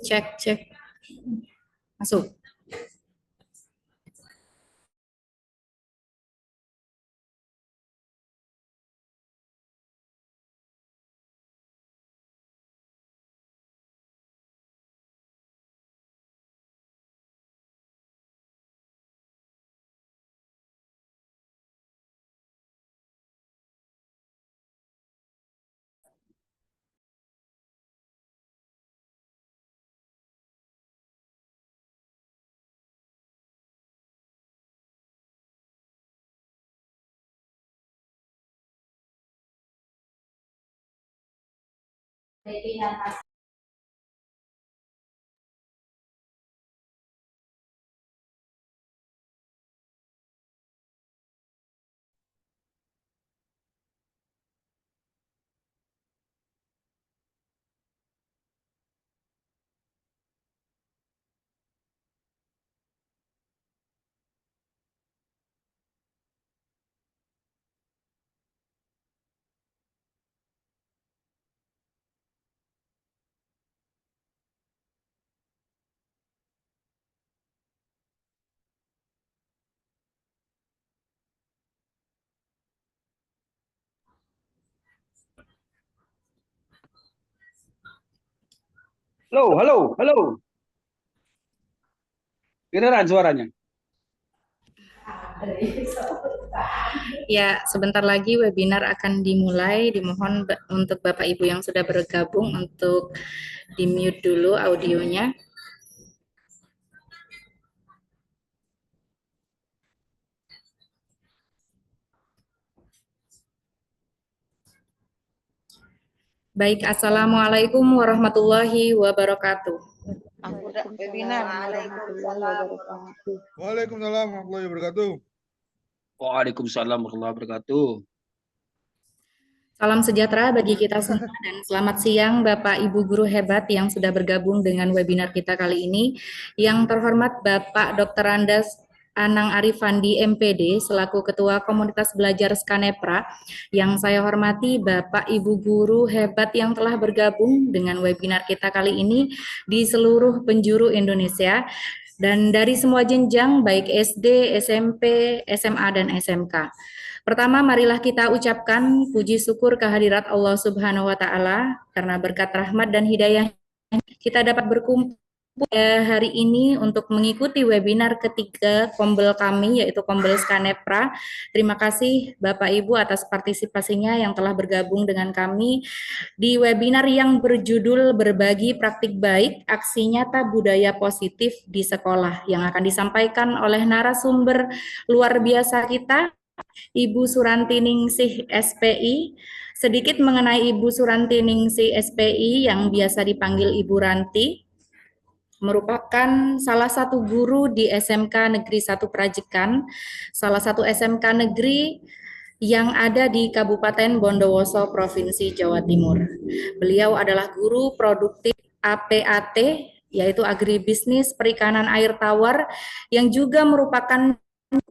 Cek, cek. Masuk. Halo, halo, halo. Kedengeran suaranya? Ya, sebentar lagi webinar akan dimulai. Dimohon untuk Bapak Ibu yang sudah bergabung untuk di-mute dulu audionya. Baik, Assalamualaikum warahmatullahi wabarakatuh. Webinar. Waalaikumsalam warahmatullahi wabarakatuh. Waalaikumsalam warahmatullahi wabarakatuh. Waalaikumsalam warahmatullahi wabarakatuh. Salam sejahtera bagi kita semua dan selamat siang Bapak Ibu guru hebat yang sudah bergabung dengan webinar kita kali ini. Yang terhormat Bapak Dr. Andes Anang Arifandi MPD selaku Ketua Komunitas Belajar Skanepra. Yang saya hormati Bapak Ibu guru hebat yang telah bergabung dengan webinar kita kali ini di seluruh penjuru Indonesia dan dari semua jenjang baik SD, SMP, SMA, dan SMK. Pertama, marilah kita ucapkan puji syukur kehadirat Allah Subhanahu wa Ta'ala, karena berkat rahmat dan hidayah kita dapat berkumpul hari ini untuk mengikuti webinar ketiga Kombel kami, yaitu Kombel Skanepra. Terima kasih Bapak Ibu atas partisipasinya yang telah bergabung dengan kami di webinar yang berjudul Berbagi Praktik Baik, Aksi Nyata Budaya Positif di Sekolah, yang akan disampaikan oleh narasumber luar biasa kita, Ibu Suranti Ningsih SPI. Sedikit mengenai Ibu Suranti Ningsih SPI yang biasa dipanggil Ibu Ranti, merupakan salah satu guru di SMK Negeri 1 Prajikan, salah satu SMK negeri yang ada di Kabupaten Bondowoso, Provinsi Jawa Timur. Beliau adalah guru produktif APAT, yaitu Agribisnis Perikanan Air Tawar, yang juga merupakan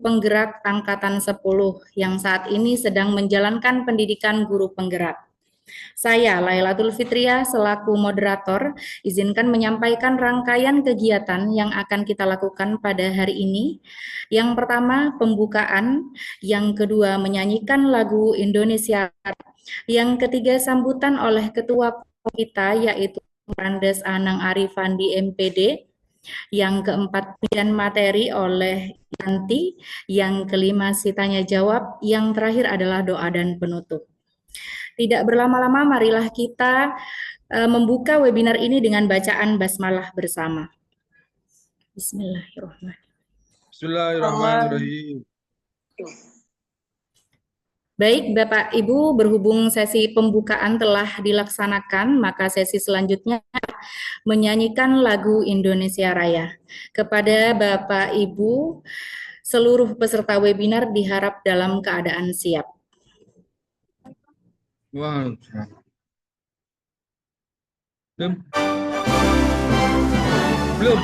penggerak angkatan 10 yang saat ini sedang menjalankan pendidikan guru penggerak. Saya, Lailatul Fitria, selaku moderator, izinkan menyampaikan rangkaian kegiatan yang akan kita lakukan pada hari ini. Yang pertama, pembukaan. Yang kedua, menyanyikan lagu Indonesia. Yang ketiga, sambutan oleh ketua kita, yaitu Andes Anang Arifandi MPD. Yang keempat, pilihan materi oleh Yanti. Yang kelima, si tanya jawab. Yang terakhir adalah doa dan penutup. Tidak berlama-lama, marilah kita membuka webinar ini dengan bacaan basmalah bersama. Bismillahirrahmanirrahim. Bismillahirrahmanirrahim. Baik, Bapak Ibu, berhubung sesi pembukaan telah dilaksanakan, maka sesi selanjutnya menyanyikan lagu Indonesia Raya. Kepada Bapak Ibu, seluruh peserta webinar diharap dalam keadaan siap. Wah, belum. Belum.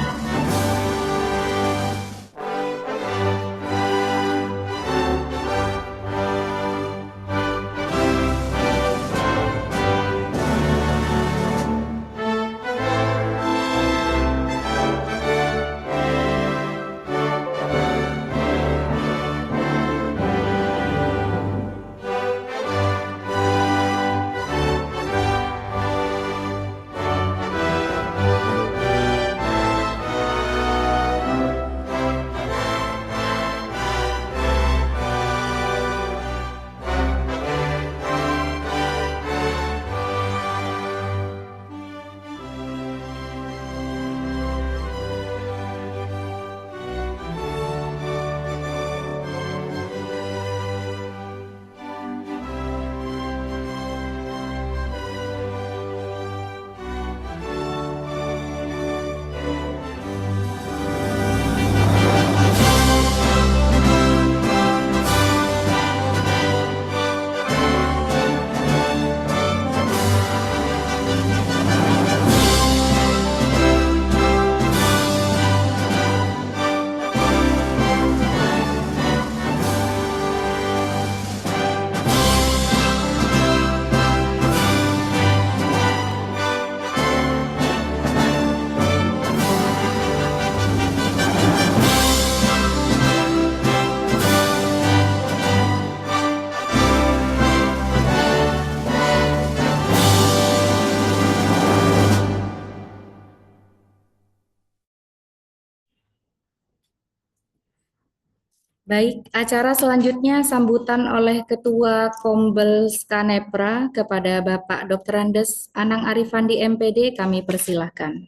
Baik, acara selanjutnya sambutan oleh Ketua Kombel Skanepra kepada Bapak Dr. Andes Anang Arifandi MPD, kami persilahkan.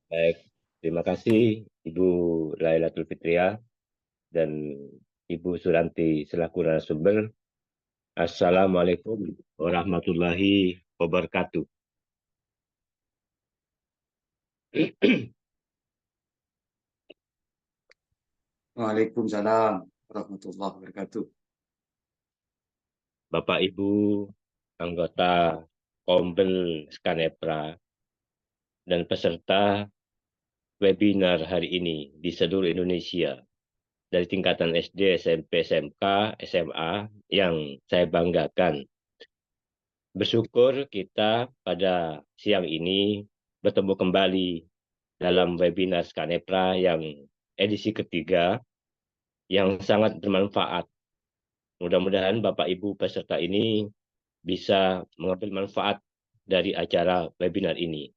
Baik, terima kasih Ibu Lailatul Fitria dan Ibu Suranti selaku narasumber. Assalamualaikum warahmatullahi wabarakatuh. Waalaikumsalam warahmatullahi wabarakatuh. Bapak Ibu anggota Kombel Skanepra dan peserta webinar hari ini di seluruh Indonesia dari tingkatan SD, SMP, SMK, SMA yang saya banggakan. Bersyukur kita pada siang ini bertemu kembali dalam webinar Skanepra yang edisi ketiga yang sangat bermanfaat. Mudah-mudahan Bapak Ibu peserta ini bisa mengambil manfaat dari acara webinar ini.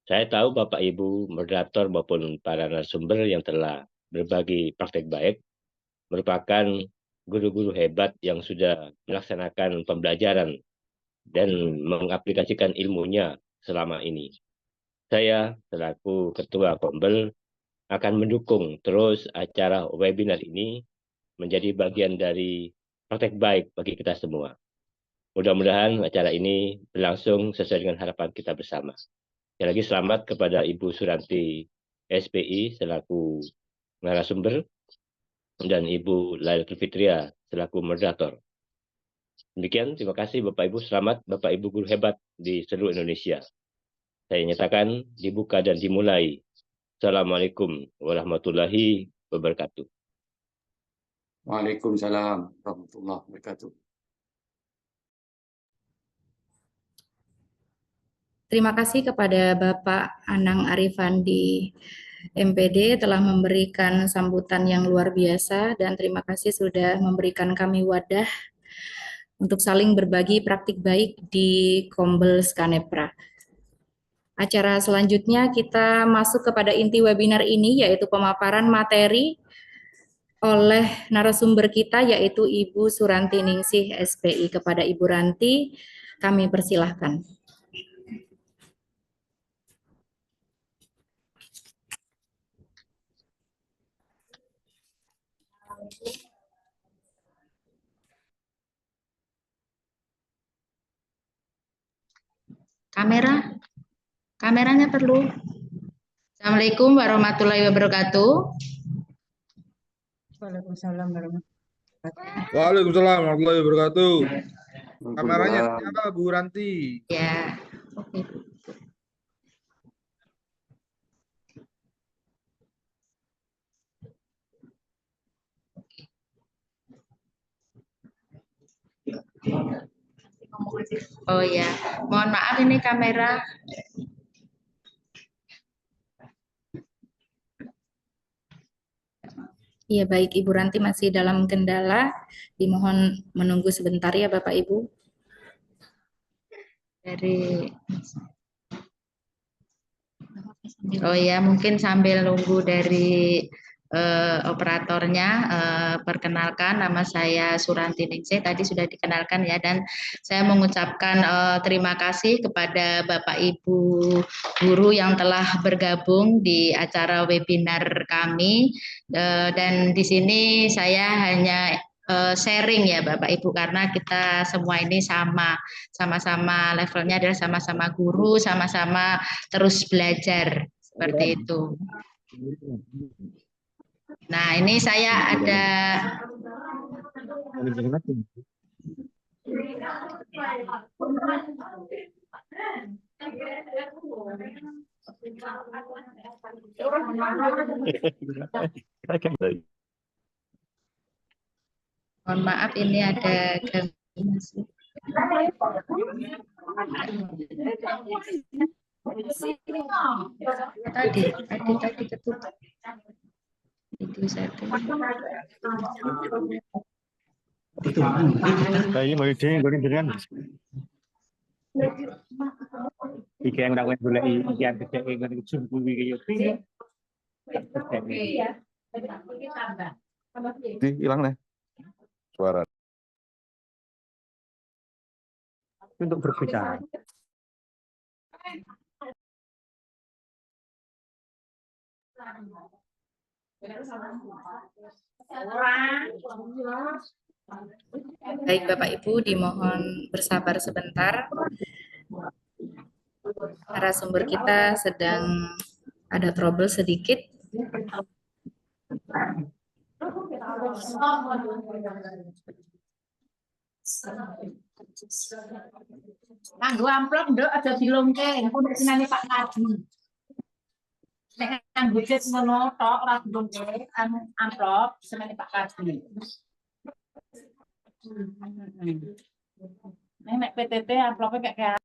Saya tahu Bapak Ibu moderator maupun para narasumber yang telah berbagi praktek baik merupakan guru-guru hebat yang sudah melaksanakan pembelajaran dan mengaplikasikan ilmunya selama ini. Saya selaku Ketua Kombel akan mendukung terus acara webinar ini menjadi bagian dari praktek baik bagi kita semua. Mudah-mudahan acara ini berlangsung sesuai dengan harapan kita bersama. Sekali lagi selamat kepada Ibu Suranti SPI selaku narasumber dan Ibu Lailatul Fitria selaku moderator. Demikian, terima kasih Bapak Ibu, selamat Bapak Ibu guru hebat di seluruh Indonesia. Saya nyatakan dibuka dan dimulai. Assalamualaikum warahmatullahi wabarakatuh. Waalaikumsalam warahmatullahi wabarakatuh. Terima kasih kepada Bapak Anang Arifandi MPD telah memberikan sambutan yang luar biasa dan terima kasih sudah memberikan kami wadah untuk saling berbagi praktik baik di Kombel Skanepra. Acara selanjutnya kita masuk kepada inti webinar ini yaitu pemaparan materi oleh narasumber kita yaitu Ibu Suranti Ningsih SPI. Kepada Ibu Ranti kami persilahkan. Kameranya perlu. Assalamualaikum warahmatullahi wabarakatuh. Waalaikumsalam warahmatullahi wabarakatuh. Waalaikumsalam warahmatullahi wabarakatuh. Kameranya nyala Bu Ranti. Ya, oke. Oh ya, mohon maaf ini kamera. Iya baik, Ibu Ranti masih dalam kendala. Dimohon menunggu sebentar ya Bapak Ibu. Oh ya, mungkin sambil nunggu dari operatornya, perkenalkan nama saya Suranti Ningsih, tadi sudah dikenalkan ya, dan saya mengucapkan terima kasih kepada Bapak Ibu guru yang telah bergabung di acara webinar kami, dan di sini saya hanya sharing ya Bapak Ibu karena kita semua ini sama-sama levelnya adalah sama-sama guru, sama-sama terus belajar seperti itu. Nah, ini saya ada mohon maaf ini ada tadi ketutup. Itu satu. Ini mau ide goreng dengan iki yang boleh iki yang gede goreng sumbu iki yo. hilang nih suara. Untuk berbicara. Baik Bapak Ibu, dimohon bersabar sebentar. Narasumber kita sedang ada trouble sedikit. Nganggo amplop nduk aja dilongke, engko nek senane Pak Kadi. Nek nganggo jet ngono tok ora dilongke, amplop senane Pak Kadi. Nek PTT amplopnya kayak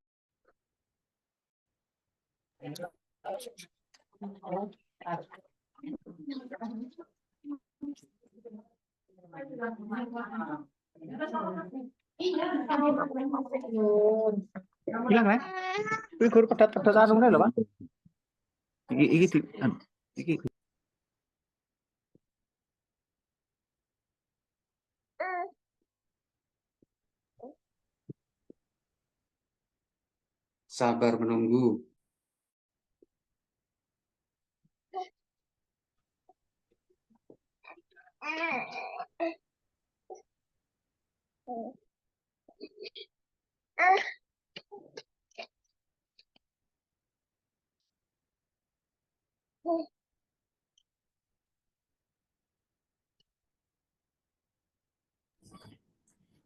Hilang ya? Kuwi guru pedat-pedat anu lho, Pak. Iki Sabar menunggu.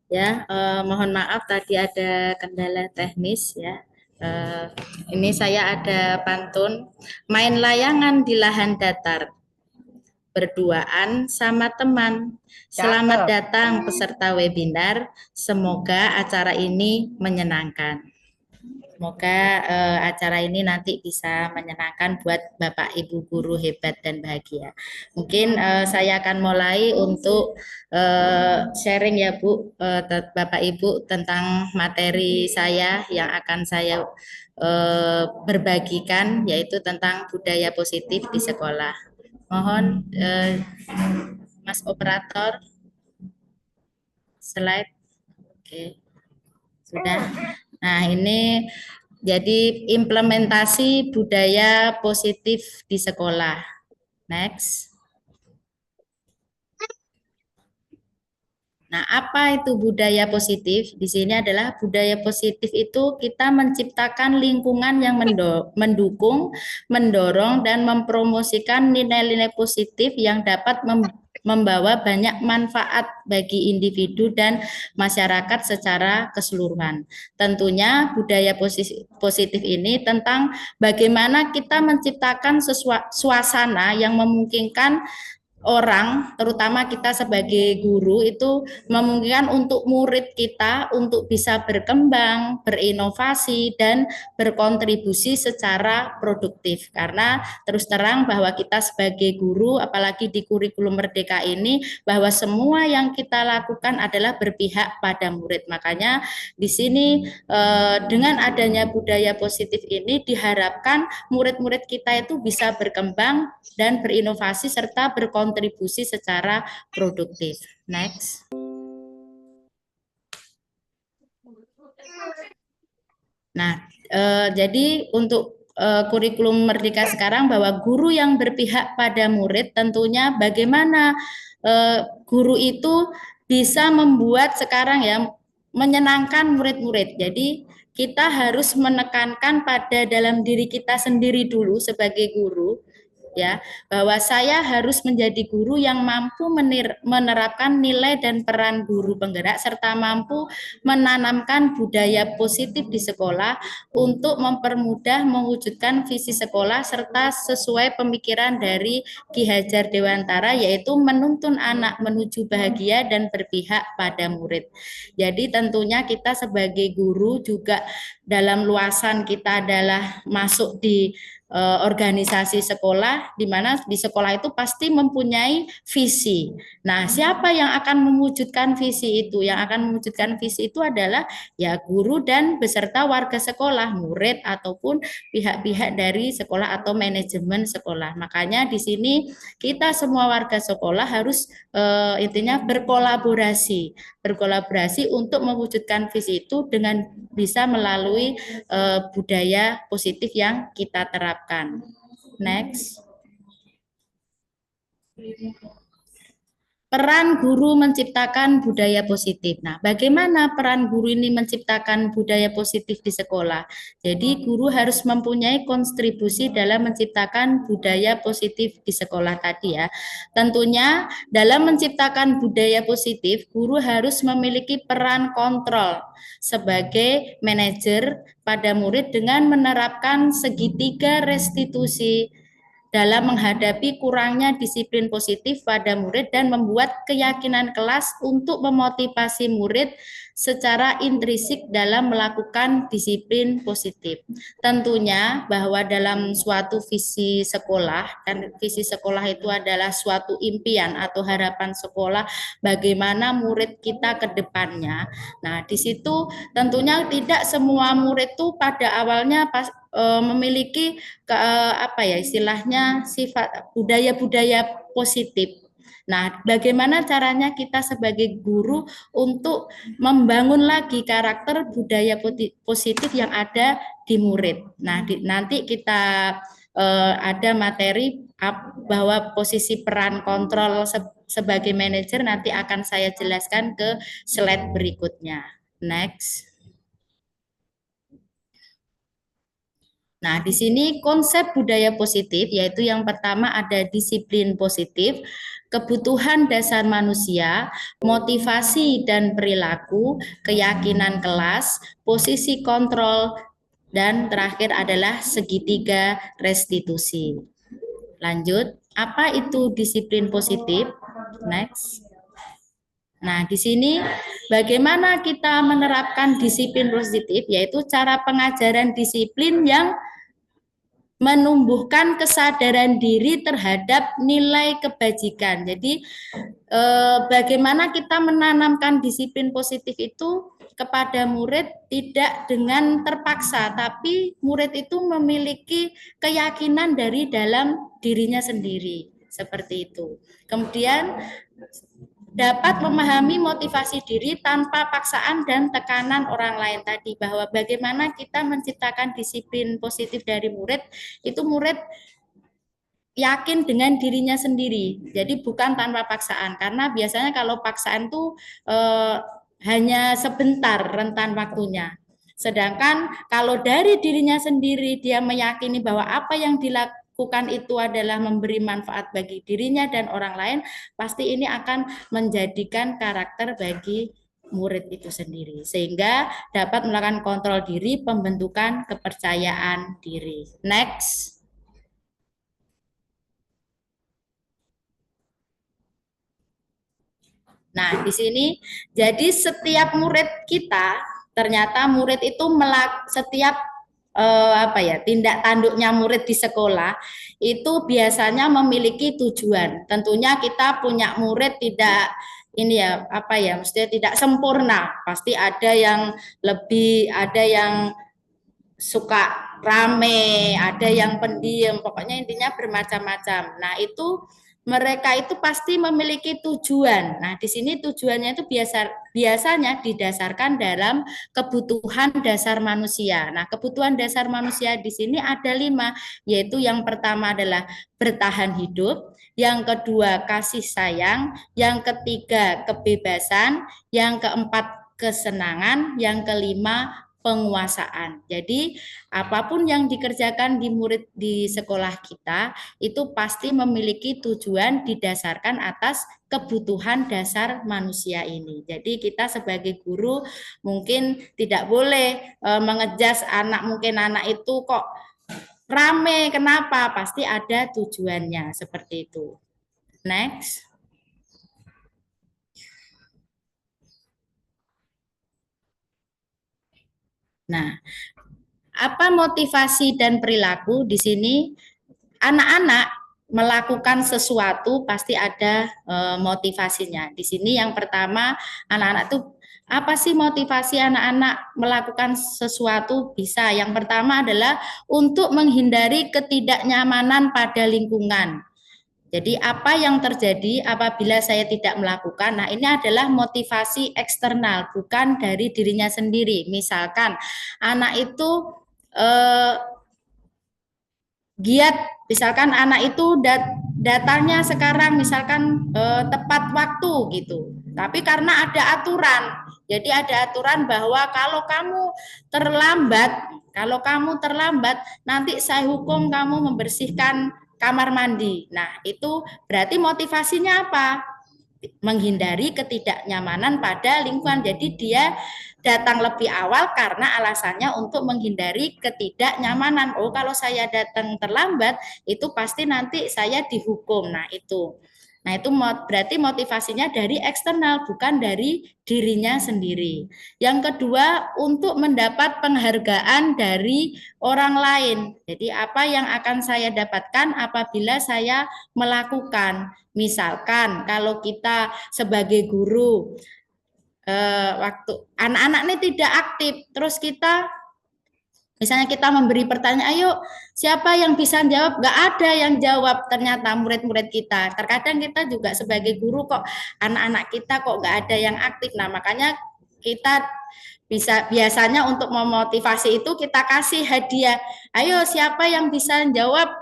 Ya, mohon maaf tadi ada kendala teknis ya. Ini saya ada pantun, main layangan di lahan datar, berduaan sama teman. Selamat datang peserta webinar, semoga acara ini menyenangkan. Semoga acara ini nanti bisa menyenangkan buat Bapak Ibu guru hebat dan bahagia. Mungkin saya akan mulai untuk sharing ya Bu, Bapak Ibu tentang materi saya yang akan saya berbagikan, yaitu tentang budaya positif di sekolah. Mohon Mas Operator, slide. Oke, sudah. Nah, ini jadi implementasi budaya positif di sekolah. Next. Nah, apa itu budaya positif? Di sini adalah budaya positif itu kita menciptakan lingkungan yang mendukung, mendorong, dan mempromosikan nilai-nilai positif yang dapat membawa banyak manfaat bagi individu dan masyarakat secara keseluruhan. Tentunya budaya positif ini tentang bagaimana kita menciptakan suasana yang memungkinkan orang, terutama kita sebagai guru, itu memungkinkan untuk murid kita untuk bisa berkembang, berinovasi, dan berkontribusi secara produktif. Karena terus terang bahwa kita sebagai guru, apalagi di kurikulum Merdeka ini, bahwa semua yang kita lakukan adalah berpihak pada murid. Makanya di sini dengan adanya budaya positif ini diharapkan murid-murid kita itu bisa berkembang dan berinovasi serta berkontribusi secara produktif. Next. Nah, jadi untuk kurikulum Merdeka sekarang bahwa guru yang berpihak pada murid, tentunya bagaimana guru itu bisa membuat sekarang ya menyenangkan murid-murid. Jadi kita harus menekankan pada dalam diri kita sendiri dulu sebagai guru, ya, bahwa saya harus menjadi guru yang mampu menerapkan nilai dan peran guru penggerak serta mampu menanamkan budaya positif di sekolah untuk mempermudah mewujudkan visi sekolah serta sesuai pemikiran dari Ki Hajar Dewantara, yaitu menuntun anak menuju bahagia dan berpihak pada murid. Jadi tentunya kita sebagai guru juga dalam luasan kita adalah masuk di organisasi sekolah, di mana di sekolah itu pasti mempunyai visi. Nah, siapa yang akan mewujudkan visi itu? Yang akan mewujudkan visi itu adalah ya guru dan beserta warga sekolah, murid ataupun pihak-pihak dari sekolah atau manajemen sekolah. Makanya di sini kita semua warga sekolah harus intinya berkolaborasi untuk mewujudkan visi itu dengan bisa melalui budaya positif yang kita terapkan. Next. Peran guru menciptakan budaya positif. Nah, bagaimana peran guru ini menciptakan budaya positif di sekolah? Jadi, guru harus mempunyai kontribusi dalam menciptakan budaya positif di sekolah tadi ya. Tentunya, dalam menciptakan budaya positif, guru harus memiliki peran kontrol sebagai manajer pada murid dengan menerapkan segitiga restitusi dalam menghadapi kurangnya disiplin positif pada murid dan membuat keyakinan kelas untuk memotivasi murid secara intrinsik dalam melakukan disiplin positif. Tentunya bahwa dalam suatu visi sekolah, kan visi sekolah itu adalah suatu impian atau harapan sekolah bagaimana murid kita ke depannya. Nah, di situ tentunya tidak semua murid itu pada awalnya memiliki istilahnya sifat budaya-budaya positif. Nah, bagaimana caranya kita sebagai guru untuk membangun lagi karakter budaya positif yang ada di murid. Nah, nanti kita ada materi bahwa posisi peran kontrol sebagai manajer nanti akan saya jelaskan ke slide berikutnya. Next. Nah, di sini konsep budaya positif yaitu yang pertama ada disiplin positif, kebutuhan dasar manusia, motivasi dan perilaku, keyakinan kelas, posisi kontrol, dan terakhir adalah segitiga restitusi. Lanjut, apa itu disiplin positif? Next. Nah, di sini bagaimana kita menerapkan disiplin positif, yaitu cara pengajaran disiplin yang menumbuhkan kesadaran diri terhadap nilai kebajikan. Jadi bagaimana kita menanamkan disiplin positif itu kepada murid tidak dengan terpaksa, tapi murid itu memiliki keyakinan dari dalam dirinya sendiri, seperti itu. Kemudian dapat memahami motivasi diri tanpa paksaan dan tekanan orang lain tadi, bahwa bagaimana kita menciptakan disiplin positif dari murid, itu murid yakin dengan dirinya sendiri, jadi bukan tanpa paksaan, karena biasanya kalau paksaan itu hanya sebentar rentan waktunya. Sedangkan kalau dari dirinya sendiri dia meyakini bahwa apa yang dilakukan itu adalah memberi manfaat bagi dirinya dan orang lain, pasti ini akan menjadikan karakter bagi murid itu sendiri, sehingga dapat melakukan kontrol diri, pembentukan kepercayaan diri. Next. Nah, di sini jadi setiap murid kita, ternyata murid itu setiap tindak tanduknya murid di sekolah itu biasanya memiliki tujuan. Tentunya kita punya murid tidak mestinya tidak sempurna. Pasti ada yang lebih, ada yang suka rame, ada yang pendiam, pokoknya intinya bermacam-macam. Nah, itu mereka itu pasti memiliki tujuan. Nah, di sini tujuannya itu biasanya didasarkan dalam kebutuhan dasar manusia. Nah, kebutuhan dasar manusia di sini ada 5, yaitu yang pertama adalah bertahan hidup, yang kedua kasih sayang, yang ketiga kebebasan, yang keempat kesenangan, yang kelima penguasaan. Jadi apapun yang dikerjakan di murid di sekolah kita itu pasti memiliki tujuan didasarkan atas kebutuhan dasar manusia ini. Jadi kita sebagai guru mungkin tidak boleh mengejas anak, mungkin anak itu kok rame, kenapa? Pasti ada tujuannya, seperti itu. Next. Nah, apa motivasi dan perilaku di sini? Anak-anak melakukan sesuatu pasti ada motivasinya. Di sini yang pertama, anak-anak itu apa sih motivasi anak-anak melakukan sesuatu? Bisa. Yang pertama adalah untuk menghindari ketidaknyamanan pada lingkungan. Jadi apa yang terjadi apabila saya tidak melakukan? Nah, ini adalah motivasi eksternal, bukan dari dirinya sendiri. Misalkan anak itu giat, misalkan anak itu datangnya sekarang misalkan tepat waktu gitu. Tapi karena ada aturan, jadi ada aturan bahwa kalau kamu terlambat, nanti saya hukum kamu membersihkan kamar mandi. Nah, itu berarti motivasinya apa? Menghindari ketidaknyamanan pada lingkungan. Jadi dia datang lebih awal karena alasannya untuk menghindari ketidaknyamanan. Oh, kalau saya datang terlambat, itu pasti nanti saya dihukum. Nah, itu berarti motivasinya dari eksternal, bukan dari dirinya sendiri. Yang kedua, untuk mendapat penghargaan dari orang lain. Jadi apa yang akan saya dapatkan apabila saya melakukan? Misalkan kalau kita sebagai guru, waktu anak-anak ini tidak aktif, terus misalnya kita memberi pertanyaan, ayo siapa yang bisa jawab? Nggak ada yang jawab, ternyata murid-murid kita. Terkadang kita juga sebagai guru kok anak-anak kita kok nggak ada yang aktif. Nah, makanya kita biasanya untuk memotivasi itu kita kasih hadiah. Ayo siapa yang bisa jawab?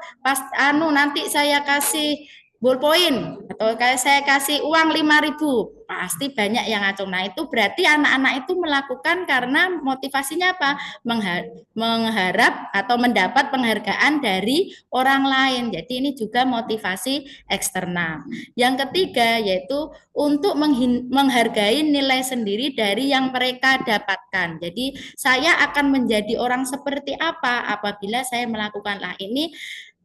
Nanti saya kasih ballpoint atau saya kasih uang 5.000, pasti banyak yang ngacung. Nah, itu berarti anak-anak itu melakukan karena motivasinya apa? Mengharap atau mendapat penghargaan dari orang lain. Jadi ini juga motivasi eksternal. Yang ketiga yaitu untuk menghargai nilai sendiri dari yang mereka dapatkan. Jadi saya akan menjadi orang seperti apa apabila saya melakukan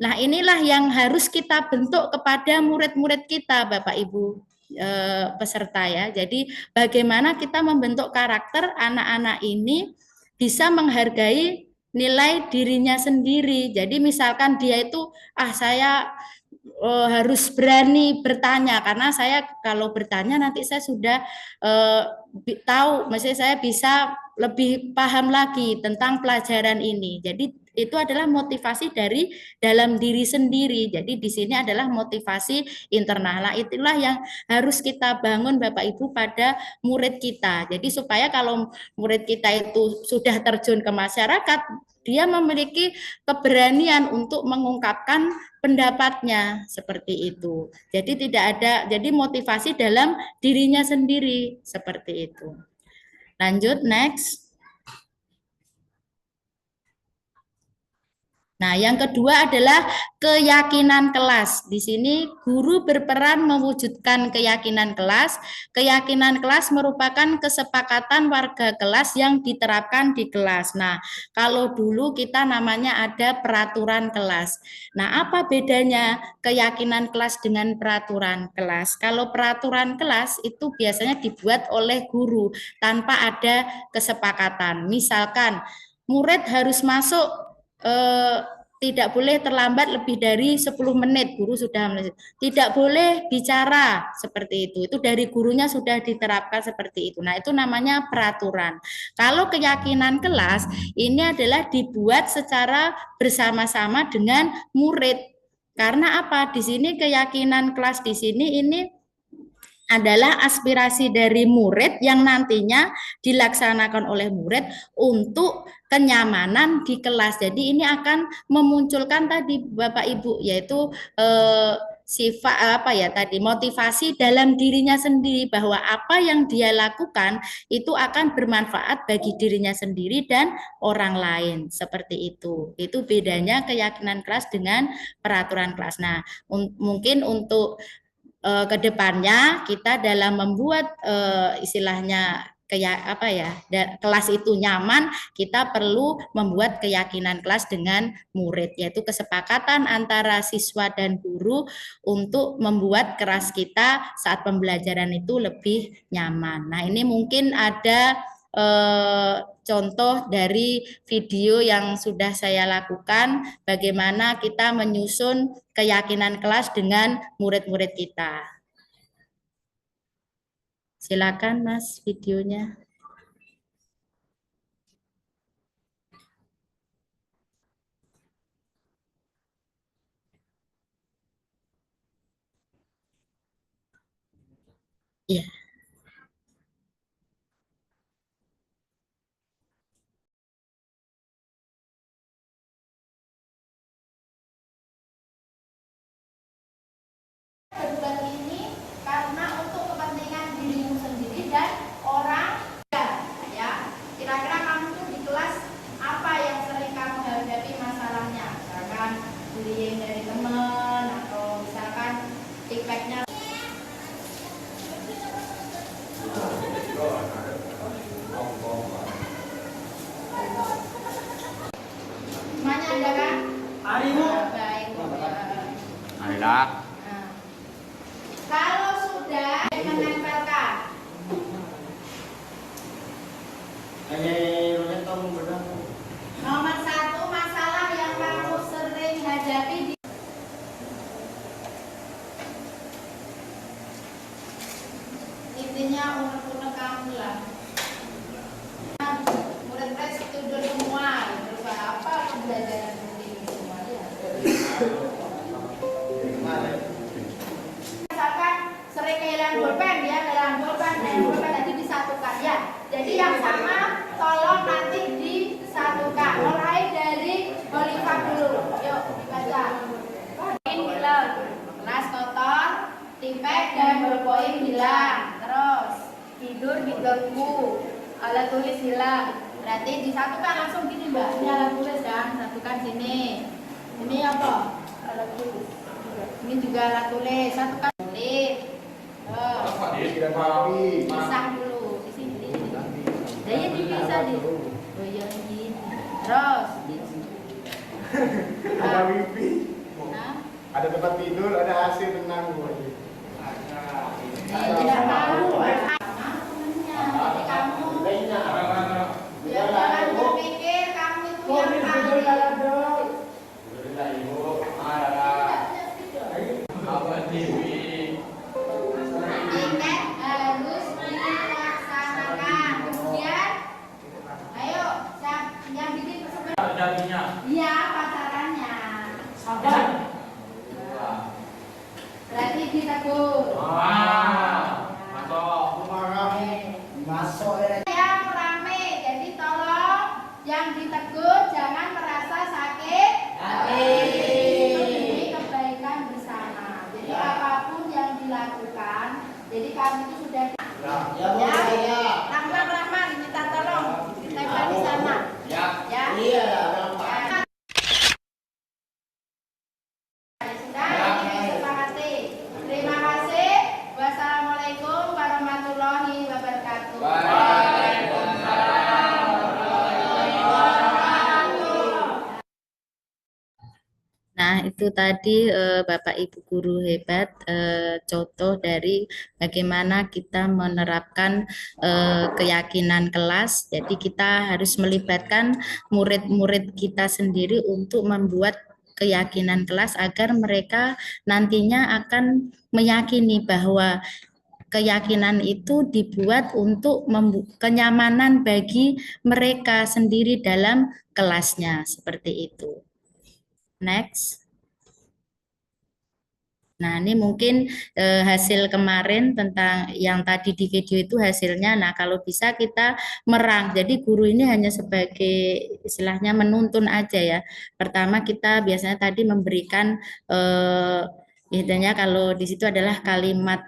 Nah, inilah yang harus kita bentuk kepada murid-murid kita, Bapak Ibu peserta ya. Jadi bagaimana kita membentuk karakter anak-anak ini bisa menghargai nilai dirinya sendiri. Jadi misalkan dia itu, saya harus berani bertanya, karena saya kalau bertanya nanti saya sudah tahu, maksudnya saya bisa lebih paham lagi tentang pelajaran ini. Jadi itu adalah motivasi dari dalam diri sendiri. Jadi di sini adalah motivasi internal. Nah, itulah yang harus kita bangun Bapak Ibu pada murid kita. Jadi supaya kalau murid kita itu sudah terjun ke masyarakat, dia memiliki keberanian untuk mengungkapkan pendapatnya seperti itu. Jadi jadi motivasi dalam dirinya sendiri seperti itu. Lanjut, next. Nah, yang kedua adalah keyakinan kelas. Di sini guru berperan mewujudkan keyakinan kelas. Keyakinan kelas merupakan kesepakatan warga kelas yang diterapkan di kelas. Nah, kalau dulu kita namanya ada peraturan kelas. Nah, apa bedanya keyakinan kelas dengan peraturan kelas? Kalau peraturan kelas itu biasanya dibuat oleh guru tanpa ada kesepakatan. Misalkan murid harus masuk tidak boleh terlambat lebih dari 10 menit, guru sudah tidak boleh bicara seperti itu dari gurunya sudah diterapkan seperti itu. Nah, itu namanya peraturan. Kalau keyakinan kelas ini adalah dibuat secara bersama-sama dengan murid. Karena apa? Di sini keyakinan kelas di sini ini adalah aspirasi dari murid yang nantinya dilaksanakan oleh murid untuk kenyamanan di kelas. Jadi ini akan memunculkan tadi Bapak Ibu, yaitu sifat motivasi dalam dirinya sendiri, bahwa apa yang dia lakukan itu akan bermanfaat bagi dirinya sendiri dan orang lain, seperti itu. Itu bedanya keyakinan kelas dengan peraturan kelas. Nah, mungkin untuk kedepannya kita dalam membuat istilahnya kelas itu nyaman, kita perlu membuat keyakinan kelas dengan murid, yaitu kesepakatan antara siswa dan guru untuk membuat kelas kita saat pembelajaran itu lebih nyaman. Nah, ini mungkin ada contoh dari video yang sudah saya lakukan, bagaimana kita menyusun keyakinan kelas dengan murid-murid kita. Silakan Mas videonya. Iya. Berbuat ini karena untuk kepentingan dirimu sendiri dan orang ya. Kira-kira kamu tuh di kelas apa yang sering kamu hadapi masalahnya? Misalkan bullying dari teman atau misalkan feedbacknya. Semuanya ada kan? Baik. Alhamdulillah. Kalau sudah menempelkan nomor 1 masalah yang kamu sering hadapi di intinya unek-unek kamu lah. Murid-murid setuju semua, terus apa pembelajaran ini semua ya. Misalkan sering kehilangan pulpen ya, kehilangan pulpen dan pulpen tadi disatukan ya. Jadi yang sama tolong nanti disatukan. Mulai dari Olivia dulu. Yuk dibaca. Hilang, kelas kotor, tipek dan ballpoint hilang. Terus tidur diganggu, alat tulis hilang. Berarti disatukan langsung gini Mbak. Ini alat tulis kan, satukan sini. Ini apa? Alat tulis. Ini juga alat tulis, satukan tulis. Pisah dulu di sini. Jadi dipisah di. Oh iya ini. Terus. Ada wifi, Nah, ada tempat tidur, ada AC tenang. tidak tahu. Jadi kamu jangan berpikir kamu itu yang paling. Tiket harus dilaksanakan. Kemudian, ayo yang bikin persebaya. Iya, pacarannya. Berarti ditegur. Yang rame, jadi tolong yang ditegur jangan merasa sakit hati. Ini kebaikan bersama. Jadi apapun yang dilakukan, jadi kami itu sudah ya. Rahman, minta tolong ditempel di sana. Ya. Sudah disepakati. Terima kasih. Wassalamualaikum warahmatullahi wabarakatuh. Nah, itu tadi Bapak Ibu guru hebat, contoh dari bagaimana kita menerapkan keyakinan kelas. Jadi kita harus melibatkan murid-murid kita sendiri untuk membuat keyakinan kelas agar mereka nantinya akan meyakini bahwa keyakinan itu dibuat untuk kenyamanan bagi mereka sendiri dalam kelasnya, seperti itu. Next. Nah, ini mungkin hasil kemarin tentang yang tadi di video itu hasilnya. Nah, kalau bisa kita merang. Jadi guru ini hanya sebagai istilahnya menuntun aja ya. Pertama kita biasanya tadi memberikan intinya kalau di situ adalah kalimat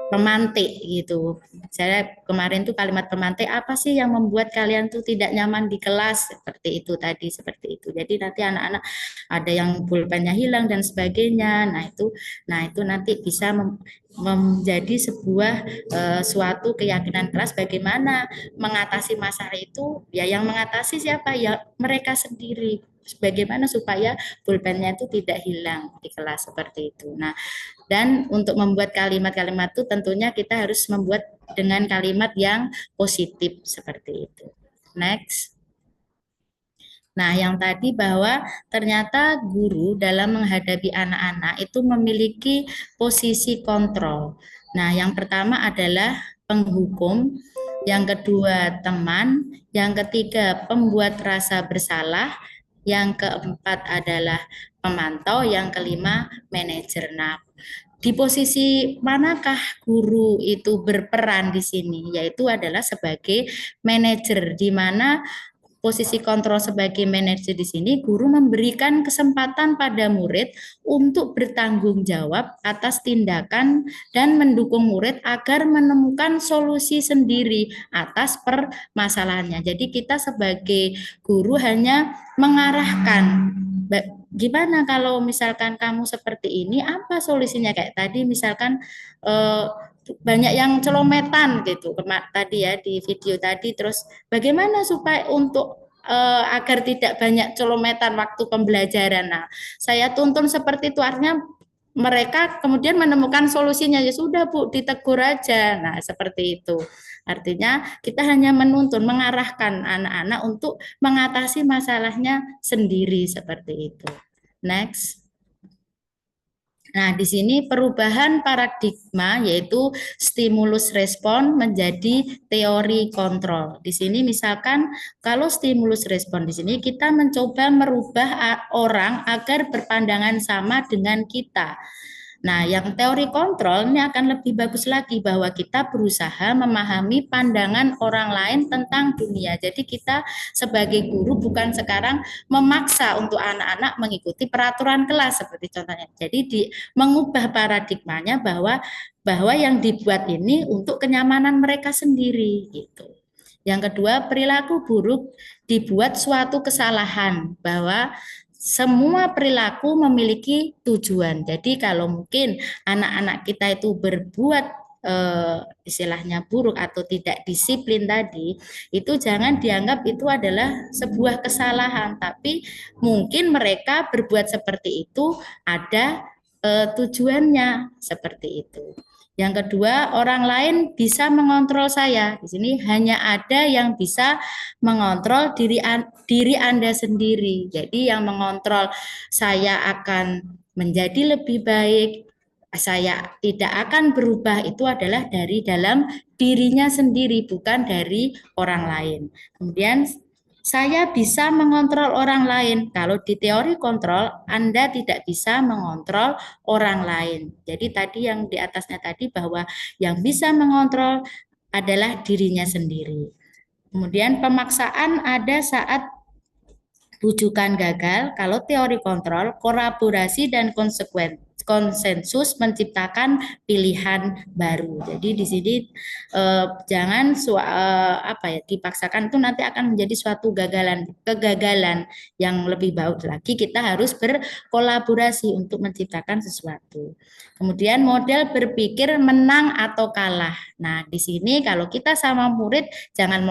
pemantik gitu. Saya kemarin tuh kalimat pemantik apa sih yang membuat kalian tuh tidak nyaman di kelas, seperti itu tadi, seperti itu. Jadi nanti anak-anak ada yang pulpennya hilang dan sebagainya. Nah itu nanti bisa menjadi sebuah suatu keyakinan kelas bagaimana mengatasi masalah itu. Ya yang mengatasi siapa? Ya mereka sendiri. bagaimana supaya pulpennya itu tidak hilang di kelas seperti itu. Nah, dan untuk membuat kalimat-kalimat itu tentunya kita harus membuat dengan kalimat yang positif seperti itu. Next. Nah, yang tadi bahwa ternyata guru dalam menghadapi anak-anak itu memiliki posisi kontrol. Nah, yang pertama adalah penghukum, yang kedua teman, yang ketiga pembuat rasa bersalah, yang keempat adalah pemantau, yang kelima manajer. Nah, di posisi manakah guru itu berperan di sini? Yaitu adalah sebagai manajer, di mana posisi kontrol sebagai manajer di sini, guru memberikan kesempatan pada murid untuk bertanggung jawab atas tindakan dan mendukung murid agar menemukan solusi sendiri atas permasalahannya. Jadi kita sebagai guru hanya mengarahkan, gimana kalau misalkan kamu seperti ini, apa solusinya? Kayak tadi misalkan banyak yang celometan gitu tadi ya di video tadi, terus bagaimana supaya untuk agar tidak banyak celometan waktu pembelajaran. Nah, saya tuntun seperti itu, artinya mereka kemudian menemukan solusinya, ya sudah Bu, ditegur aja. Nah, seperti itu. Artinya kita hanya menuntun, mengarahkan anak-anak untuk mengatasi masalahnya sendiri seperti itu. Next. Nah, di sini perubahan paradigma yaitu stimulus respon menjadi teori kontrol. Di sini misalkan kalau stimulus respon di sini kita mencoba merubah orang agar berpandangan sama dengan kita. Nah, yang teori kontrol ini akan lebih bagus lagi bahwa kita berusaha memahami pandangan orang lain tentang dunia. Jadi kita sebagai guru bukan sekarang memaksa untuk anak-anak mengikuti peraturan kelas seperti contohnya. Jadi mengubah paradigmanya bahwa yang dibuat ini untuk kenyamanan mereka sendiri gitu. Yang kedua, perilaku buruk dibuat suatu kesalahan, bahwa semua perilaku memiliki tujuan. Jadi kalau mungkin anak-anak kita itu berbuat istilahnya buruk atau tidak disiplin tadi, itu jangan dianggap itu adalah sebuah kesalahan, tapi mungkin mereka berbuat seperti itu ada tujuannya seperti itu. Yang kedua, orang lain bisa mengontrol saya. Di sini hanya ada yang bisa mengontrol diri Anda sendiri. Jadi yang mengontrol saya akan menjadi lebih baik, saya tidak akan berubah, itu adalah dari dalam dirinya sendiri, bukan dari orang lain. Kemudian saya bisa mengontrol orang lain. Kalau di teori kontrol, Anda tidak bisa mengontrol orang lain. Jadi tadi yang di atasnya tadi bahwa yang bisa mengontrol adalah dirinya sendiri. Kemudian pemaksaan ada saat rujukan gagal. Kalau teori kontrol, kolaborasi dan konsensus menciptakan pilihan baru. Jadi di sini jangan dipaksakan, itu nanti akan menjadi suatu kegagalan yang lebih baik lagi. Kita harus berkolaborasi untuk menciptakan sesuatu. Kemudian model berpikir menang atau kalah. Nah, di sini kalau kita sama murid jangan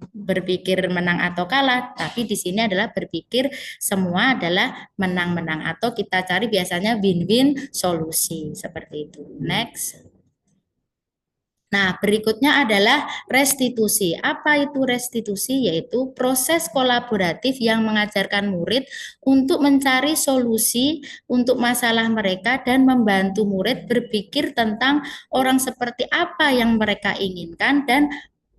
berpikir menang atau kalah, tapi di sini adalah berpikir semua adalah menang-menang, atau kita cari biasanya win-win solusi seperti itu. Next. Nah, berikutnya adalah restitusi. Apa itu restitusi? Yaitu proses kolaboratif yang mengajarkan murid untuk mencari solusi untuk masalah mereka dan membantu murid berpikir tentang orang seperti apa yang mereka inginkan dan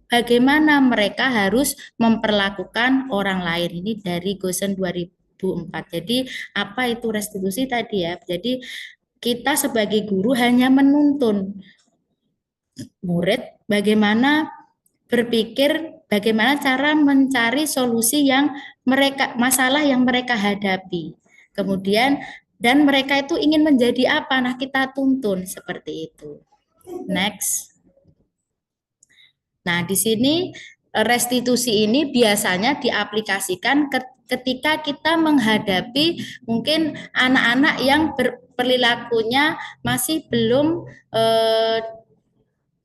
bagaimana mereka harus memperlakukan orang lain. Ini dari Gosen 2004. Jadi apa itu restitusi tadi ya? Jadi kita sebagai guru hanya menuntun murid bagaimana berpikir, bagaimana cara mencari solusi yang masalah yang mereka hadapi. Kemudian dan mereka itu ingin menjadi apa? Nah, kita tuntun seperti itu. Next. Nah, di sini restitusi ini biasanya diaplikasikan ketika kita menghadapi mungkin anak-anak yang perilakunya masih belum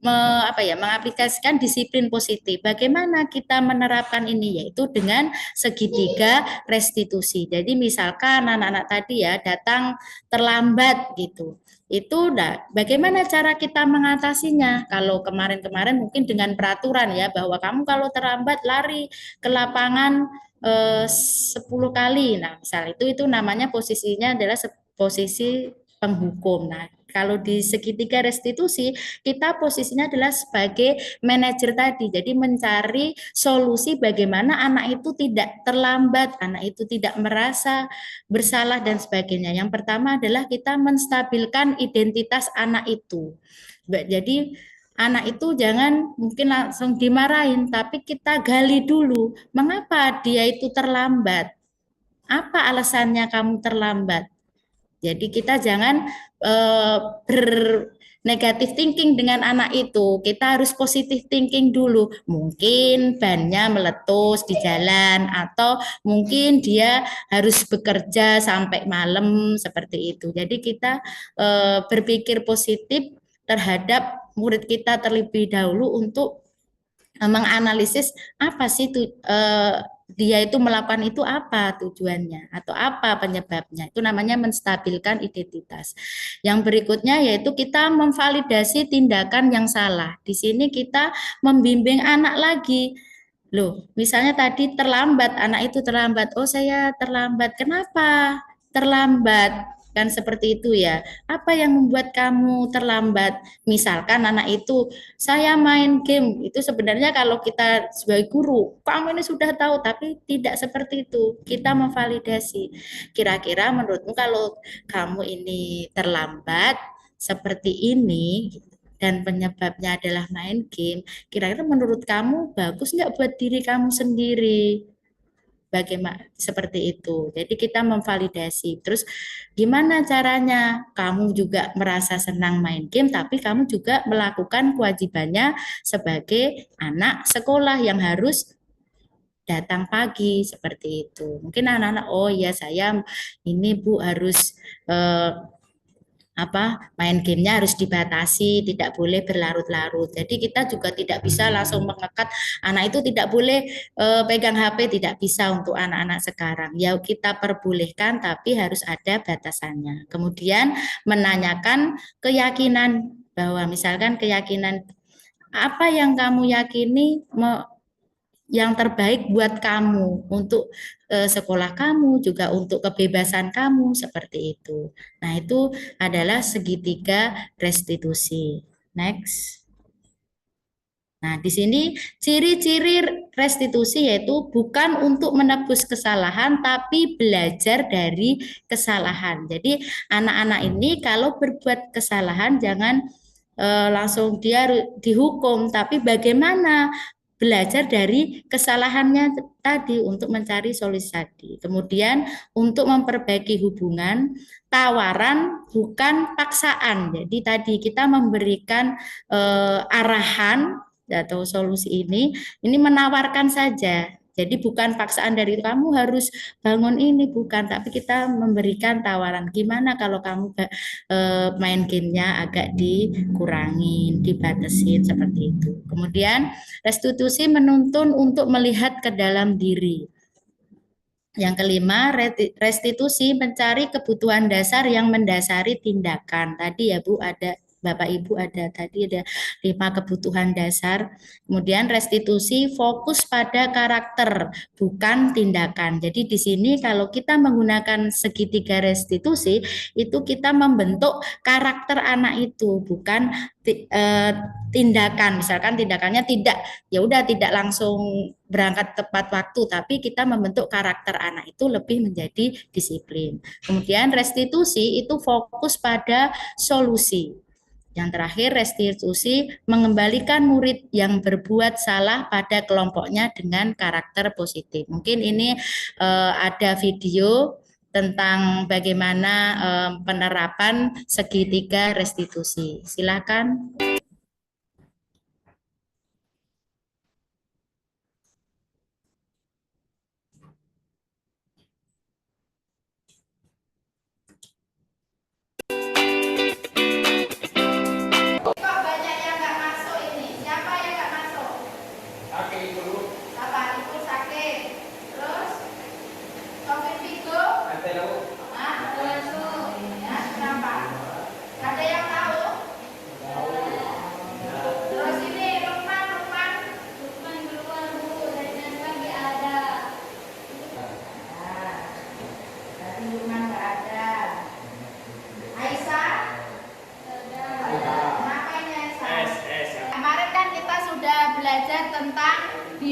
mengaplikasikan disiplin positif. Bagaimana kita menerapkan ini? Yaitu dengan segitiga restitusi. Jadi misalkan anak-anak tadi ya datang terlambat gitu. Itu bagaimana cara kita mengatasinya? Kalau kemarin-kemarin mungkin dengan peraturan ya, bahwa kamu kalau terlambat lari ke lapangan 10 kali. Nah, misal itu namanya posisinya adalah posisi penghukum. Nah, kalau di segitiga restitusi, kita posisinya adalah sebagai manajer tadi. Jadi mencari solusi bagaimana anak itu tidak terlambat, anak itu tidak merasa bersalah dan sebagainya. Yang pertama adalah kita menstabilkan identitas anak itu. Jadi anak itu jangan mungkin langsung dimarahin, tapi kita gali dulu, mengapa dia itu terlambat? Apa alasannya kamu terlambat? Jadi kita jangan bernegatif thinking dengan anak itu. Kita harus positif thinking dulu. Mungkin bannya meletus di jalan atau mungkin dia harus bekerja sampai malam seperti itu. Jadi kita berpikir positif terhadap murid kita terlebih dahulu untuk menganalisis apa sih dia itu melakukan itu apa tujuannya atau apa penyebabnya. Itu namanya menstabilkan identitas. Yang berikutnya yaitu kita memvalidasi tindakan yang salah. Di sini kita membimbing anak lagi. Loh, misalnya tadi terlambat, anak itu terlambat. Oh, saya terlambat. Kenapa terlambat? Kan seperti itu ya. Apa yang membuat kamu terlambat? Misalkan anak itu, saya main game. Itu sebenarnya kalau kita sebagai guru, kamu ini sudah tahu, tapi tidak seperti itu. Kita memvalidasi. Kira-kira menurutmu kalau kamu ini terlambat seperti ini, dan penyebabnya adalah main game, kira-kira menurut kamu bagus nggak buat diri kamu sendiri? Bagaimana seperti itu. Jadi kita memvalidasi. Terus gimana caranya? Kamu juga merasa senang main game, tapi kamu juga melakukan kewajibannya sebagai anak sekolah yang harus datang pagi seperti itu. Mungkin anak-anak, oh ya saya ini Bu harus main gamenya harus dibatasi, tidak boleh berlarut-larut. Jadi kita juga tidak bisa langsung mengekat anak itu tidak boleh pegang HP, tidak bisa untuk anak-anak sekarang. Ya kita perbolehkan tapi harus ada batasannya. Kemudian menanyakan keyakinan bahwa misalkan keyakinan apa yang kamu yakini yang terbaik buat kamu, untuk sekolah kamu, juga untuk kebebasan kamu, seperti itu. Nah, itu adalah segitiga restitusi. Next. Nah, di sini ciri-ciri restitusi yaitu bukan untuk menebus kesalahan, tapi belajar dari kesalahan. Jadi, anak-anak ini kalau berbuat kesalahan, jangan langsung dia dihukum, tapi bagaimana belajar dari kesalahannya tadi untuk mencari solusi tadi. Kemudian untuk memperbaiki hubungan, tawaran bukan paksaan. Jadi tadi kita memberikan arahan atau solusi ini menawarkan saja. Jadi bukan paksaan dari kamu harus bangun ini, bukan, tapi kita memberikan tawaran. Gimana kalau kamu main gamenya agak dikurangin, dibatasin seperti itu. Kemudian restitusi menuntun untuk melihat ke dalam diri. Yang kelima, restitusi mencari kebutuhan dasar yang mendasari tindakan. Tadi ya Bu, ada Bapak Ibu ada tadi ada 5 kebutuhan dasar. Kemudian restitusi fokus pada karakter, bukan tindakan. Jadi di sini kalau kita menggunakan segitiga restitusi, itu kita membentuk karakter anak itu, bukan tindakan. Misalkan tindakannya tidak langsung berangkat tepat waktu, tapi kita membentuk karakter anak itu lebih menjadi disiplin. Kemudian restitusi itu fokus pada solusi. Yang terakhir, restitusi mengembalikan murid yang berbuat salah pada kelompoknya dengan karakter positif. Mungkin ini ada video tentang bagaimana penerapan segitiga restitusi. Silakan. Kok banyak yang nggak masuk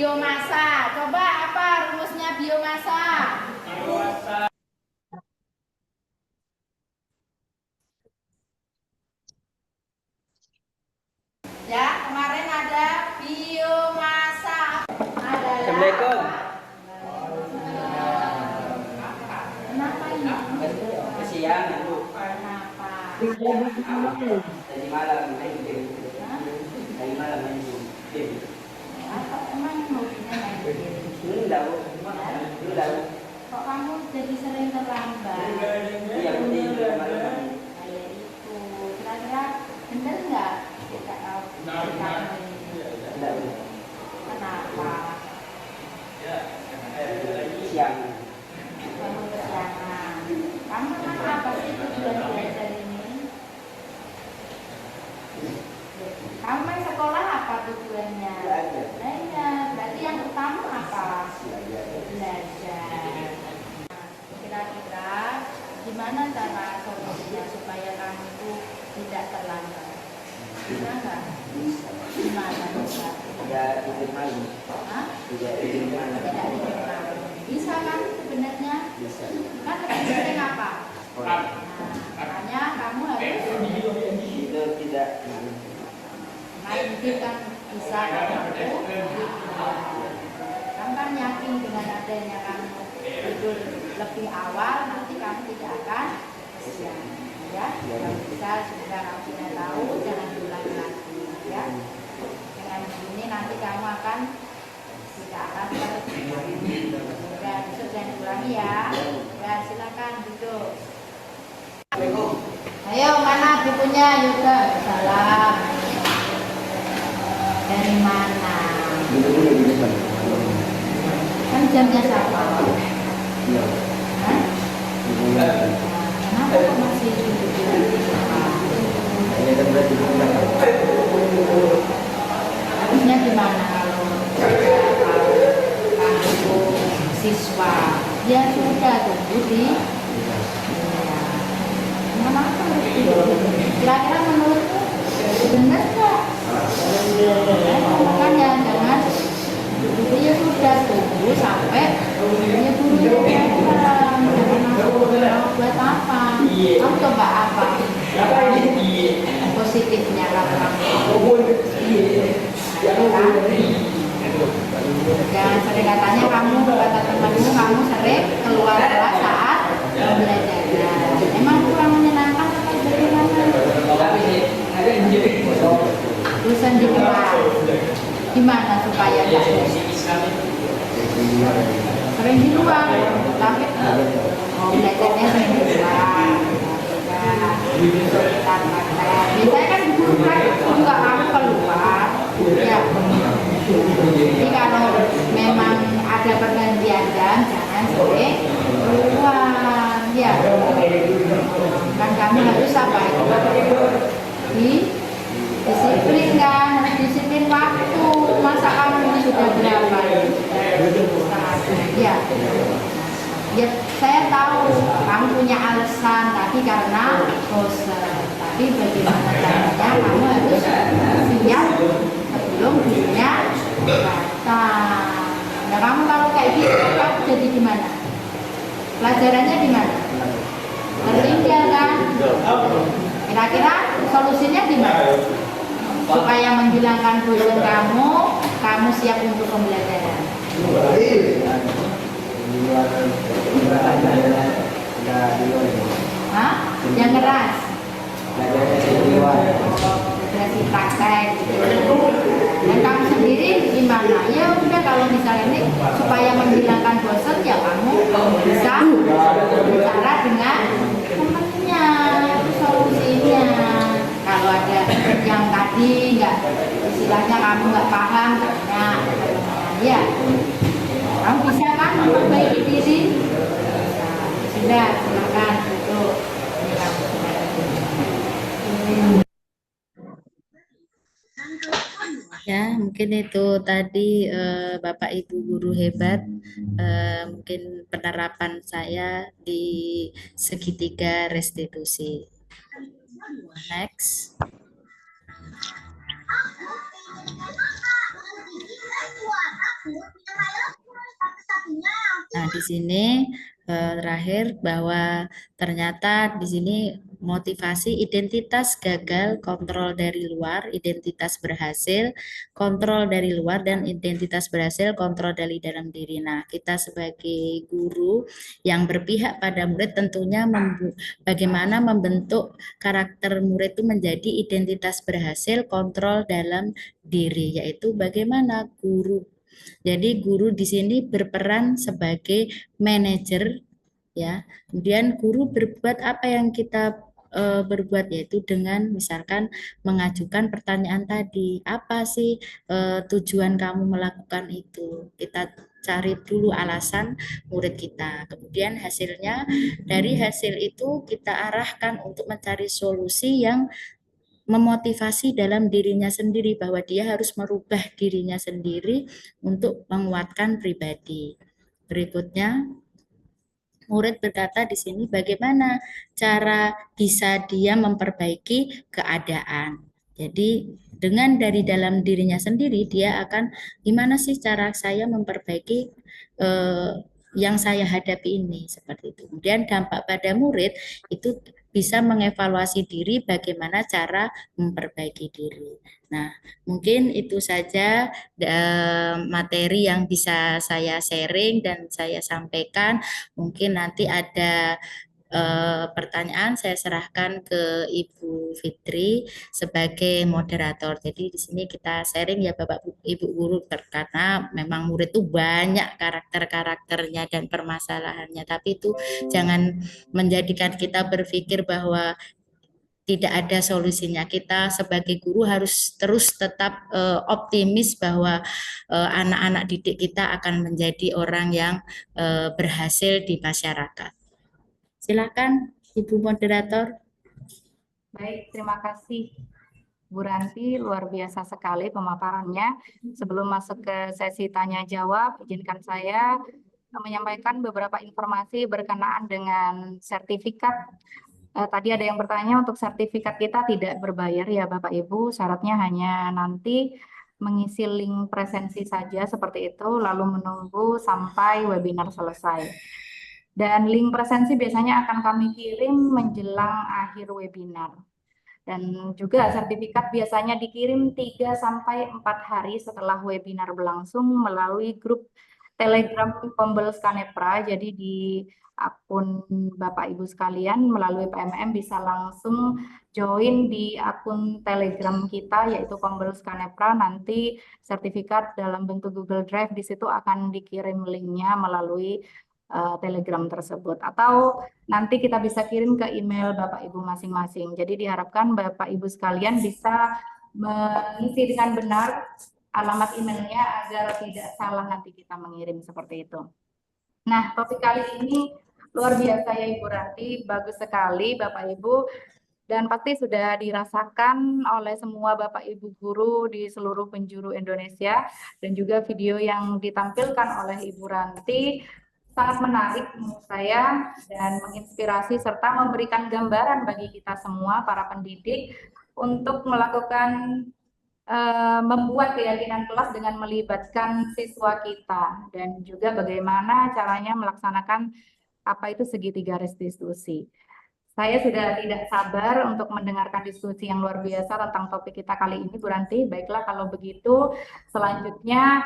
biomasa. Coba apa rumusnya biomasa? Ya, kemarin ada biomasa. Assalamualaikum. Kenapa ini? Kesian, Bu. Kenapa? Tadi malam main game. Tadi malam main game. Apa emang hobinya main game? Enggak, Bu. Enggak, Bu. Kok kamu jadi sering terlambat? Iya, penting malam. Kayak itu. Kira-kira bener nggak? Enggak. Enggak, Bu. Kenapa? Siang. Kamu kesiangan. Kamu kan apa sih tujuan belajar ini? Kamu main sekolah apa tujuannya? Belajar. Belajar. Berarti yang utama apa? Belajar. Kira-kira gimana cara solusinya supaya kamu itu tidak terlambat? Bisa nggak? Gimana bisa? Tidak tidur malam. Hah? Tidak tidur malam. Tidak tidur malam. Bisa kan sebenarnya? Bisa. Kan lebih sering apa? Nah, makanya kamu harus Tidur tidak. main game kan bisa kamu kamu kan yakin dengan adanya kamu tidur lebih awal nanti kamu tidak akan kesian ya. Kalau bisa sudah kamu sudah tahu jangan diulangi lagi ya. Dengan begini nanti kamu akan tidak akan sudah besok jangan diulangi ya. Ya silakan duduk. Ayo mana bukunya Yuda? Salam. Dari mana? Kan jamnya sama. Hah? Kenapa kok masih duduk di harusnya gimana kalau kamu siswa? Ya sudah tunggu di. Kenapa harus duduk? Kira-kira menurutmu benar nggak? Makanya jangan duduk ya sudah tunggu sampai ya dulu jangan buat apa? Kamu coba apa? Positifnya kalau kamu jangan sering katanya kamu kata temanmu kamu sering keluar kelas saat pembelajaran. Emang kurang menyenangkan atau bagaimana? Bosan di kelas. Gimana supaya tidak bosan? Sering di luar, tapi belajarnya sering di luar. Biasanya kan guru praktik juga kamu keluar. Ya. Jadi kalau memang ada pergantian jam, jangan sering keluar. Ya. Kan kamu harus apa itu? Disiplin kan, harus disiplin waktu. Masa kamu ini sudah berapa? Ya. Ya, saya tahu kamu punya alasan tadi karena bosan. Tapi bagaimana caranya kamu harus siap sebelum gurunya datang. Nah, kamu kalau kayak gitu, kamu jadi gimana? Pelajarannya di mana? Tertinggal kan? Kira-kira solusinya gimana? Supaya menghilangkan bosan kamu siap untuk pembelajaran. Hah? Yang keras? Berarti praktek gitu. Dan kamu sendiri gimana? Ya udah kalau misalnya ini supaya menghilangkan bosan ya kamu bisa bicara dengan temannya, itu solusinya. Kalau ada yang tadi nggak istilahnya kamu nggak paham, ya kamu bisa kan memperbaiki diri. Sudah, silakan duduk. Ya, mungkin itu tadi Bapak Ibu guru hebat, mungkin penerapan saya di segitiga restitusi. Next. Nah, di sini terakhir bahwa ternyata di sini motivasi identitas gagal, kontrol dari luar, identitas berhasil, kontrol dari luar, dan identitas berhasil, kontrol dari dalam diri. Nah, kita sebagai guru yang berpihak pada murid tentunya bagaimana membentuk karakter murid itu menjadi identitas berhasil, kontrol dalam diri, yaitu bagaimana guru. Jadi guru di sini berperan sebagai manajer, ya. Kemudian guru berbuat apa yang kita berbuat, yaitu dengan misalkan mengajukan pertanyaan tadi, apa sih tujuan kamu melakukan itu? Kita cari dulu alasan murid kita. Kemudian hasilnya, dari hasil itu kita arahkan untuk mencari solusi yang memotivasi dalam dirinya sendiri, bahwa dia harus merubah dirinya sendiri untuk menguatkan pribadi. Berikutnya, murid berkata di sini bagaimana cara bisa dia memperbaiki keadaan. Jadi dengan dari dalam dirinya sendiri dia akan gimana sih cara saya memperbaiki yang saya hadapi ini, seperti itu. Kemudian dampak pada murid itu bisa mengevaluasi diri bagaimana cara memperbaiki diri. Nah, mungkin itu saja materi yang bisa saya sharing dan saya sampaikan. Mungkin nanti ada pertanyaan saya serahkan ke Ibu Fitri sebagai moderator. Jadi di sini kita sharing ya Bapak Ibu guru, karena memang murid itu banyak karakter-karakternya dan permasalahannya. Tapi itu jangan menjadikan kita berpikir bahwa tidak ada solusinya. Kita sebagai guru harus terus tetap optimis bahwa anak-anak didik kita akan menjadi orang yang berhasil di masyarakat. Silakan Ibu moderator. Baik, terima kasih Bu Ranti, luar biasa sekali pemaparannya. Sebelum masuk ke sesi tanya jawab, izinkan saya menyampaikan beberapa informasi berkenaan dengan sertifikat. Tadi ada yang bertanya, untuk sertifikat kita tidak berbayar ya Bapak Ibu, syaratnya hanya nanti mengisi link presensi saja seperti itu, lalu menunggu sampai webinar selesai. Dan link presensi biasanya akan kami kirim menjelang akhir webinar. Dan juga sertifikat biasanya dikirim 3-4 hari setelah webinar berlangsung melalui grup Telegram Kombel Skanepra. Jadi di akun Bapak Ibu sekalian melalui PMM bisa langsung join di akun Telegram kita yaitu Kombel Skanepra. Nanti sertifikat dalam bentuk Google Drive di situ akan dikirim linknya melalui Telegram tersebut, atau nanti kita bisa kirim ke email Bapak Ibu masing-masing. Jadi diharapkan Bapak Ibu sekalian bisa mengisi dengan benar alamat emailnya agar tidak salah nanti kita mengirim seperti itu. Nah, topik kali ini luar biasa ya Ibu Ranti, bagus sekali Bapak Ibu, dan pasti sudah dirasakan oleh semua Bapak Ibu guru di seluruh penjuru Indonesia, dan juga video yang ditampilkan oleh Ibu Ranti sangat menarik menurut saya dan menginspirasi serta memberikan gambaran bagi kita semua para pendidik untuk melakukan membuat keyakinan kelas dengan melibatkan siswa kita, dan juga bagaimana caranya melaksanakan apa itu segitiga restitusi. Saya sudah tidak sabar untuk mendengarkan diskusi yang luar biasa tentang topik kita kali ini Bu Ranti. Baiklah kalau begitu, selanjutnya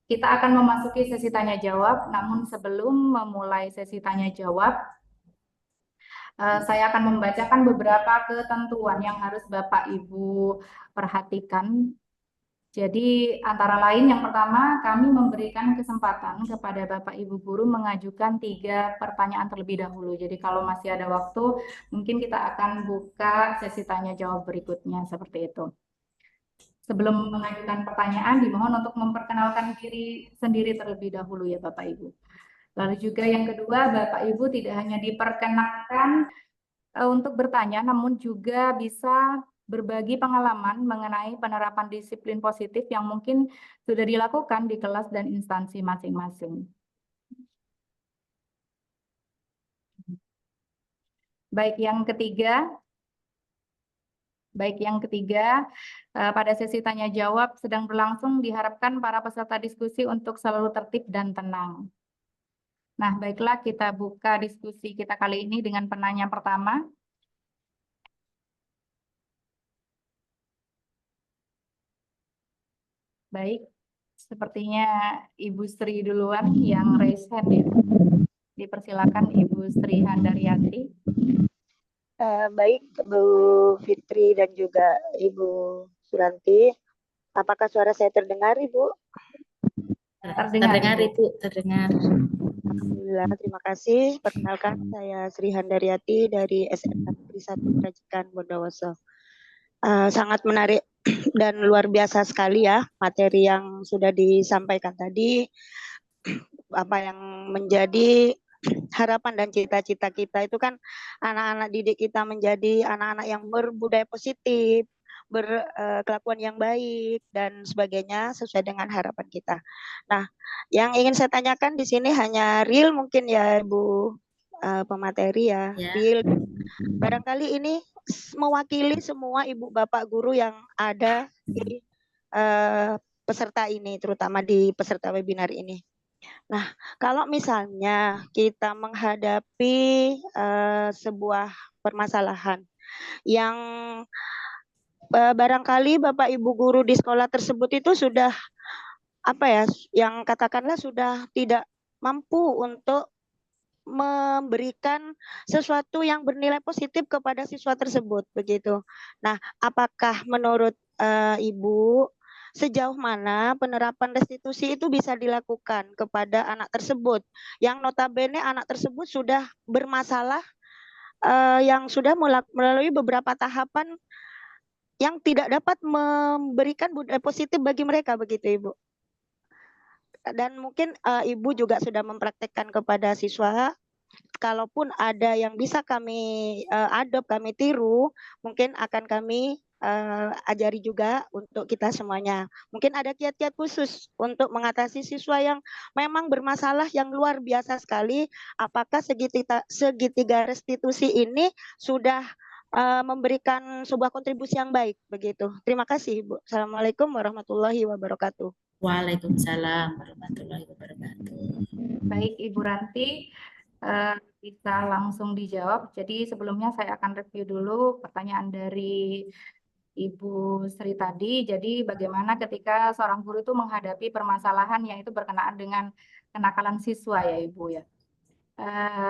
kita akan memasuki sesi tanya jawab, namun sebelum memulai sesi tanya jawab, saya akan membacakan beberapa ketentuan yang harus Bapak Ibu perhatikan. Jadi antara lain yang pertama, kami memberikan kesempatan kepada Bapak Ibu guru mengajukan 3 pertanyaan terlebih dahulu. Jadi kalau masih ada waktu, mungkin kita akan buka sesi tanya jawab berikutnya seperti itu. Sebelum mengajukan pertanyaan, dimohon untuk memperkenalkan diri sendiri terlebih dahulu ya Bapak Ibu. Lalu juga yang kedua, Bapak Ibu tidak hanya diperkenalkan untuk bertanya, namun juga bisa berbagi pengalaman mengenai penerapan disiplin positif yang mungkin sudah dilakukan di kelas dan instansi masing-masing. Baik, yang ketiga, Baik, yang ketiga, pada sesi tanya jawab sedang berlangsung, diharapkan para peserta diskusi untuk selalu tertib dan tenang. Nah, baiklah kita buka diskusi kita kali ini dengan penanya pertama. Baik, sepertinya Ibu Sri duluan yang raise hand ya. Dipersilakan Ibu Sri Handaryati. Baik, Bu Fitri dan juga Ibu Suranti. Apakah suara saya terdengar, Ibu? Terdengar Ibu, terdengar. Alhamdulillah, terima kasih. Perkenalkan, saya Sri Handaryati dari SMA Negeri 1 Krajikan Bondowoso. Sangat menarik dan luar biasa sekali ya materi yang sudah disampaikan tadi. Apa yang menjadi harapan dan cita-cita kita itu kan anak-anak didik kita menjadi anak-anak yang berbudaya positif, berkelakuan yang baik dan sebagainya sesuai dengan harapan kita. Nah, yang ingin saya tanyakan di sini hanya real mungkin ya Bu pemateri ya, real. Barangkali ini mewakili semua ibu bapak guru yang ada di peserta ini, terutama di peserta webinar ini. Nah, kalau misalnya kita menghadapi sebuah permasalahan yang barangkali Bapak Ibu guru di sekolah tersebut itu sudah apa ya, yang katakanlah sudah tidak mampu untuk memberikan sesuatu yang bernilai positif kepada siswa tersebut, begitu. Nah, apakah menurut Ibu sejauh mana penerapan restitusi itu bisa dilakukan kepada anak tersebut yang notabene anak tersebut sudah bermasalah, yang sudah melalui beberapa tahapan yang tidak dapat memberikan budaya positif bagi mereka, begitu Ibu. Dan mungkin Ibu juga sudah mempraktekkan kepada siswa, kalaupun ada yang bisa kami adopt, kami tiru, mungkin akan kami ajari juga untuk kita semuanya. Mungkin ada kiat-kiat khusus untuk mengatasi siswa yang memang bermasalah yang luar biasa sekali. Apakah segitiga restitusi ini sudah memberikan sebuah kontribusi yang baik, begitu. Terima kasih Ibu. Assalamualaikum warahmatullahi wabarakatuh. Waalaikumsalam warahmatullahi wabarakatuh. Baik Ibu Ranti, bisa langsung dijawab. Jadi sebelumnya saya akan review dulu pertanyaan dari Ibu Sri tadi. Jadi bagaimana ketika seorang guru itu menghadapi permasalahan yang itu berkenaan dengan kenakalan siswa ya Ibu ya.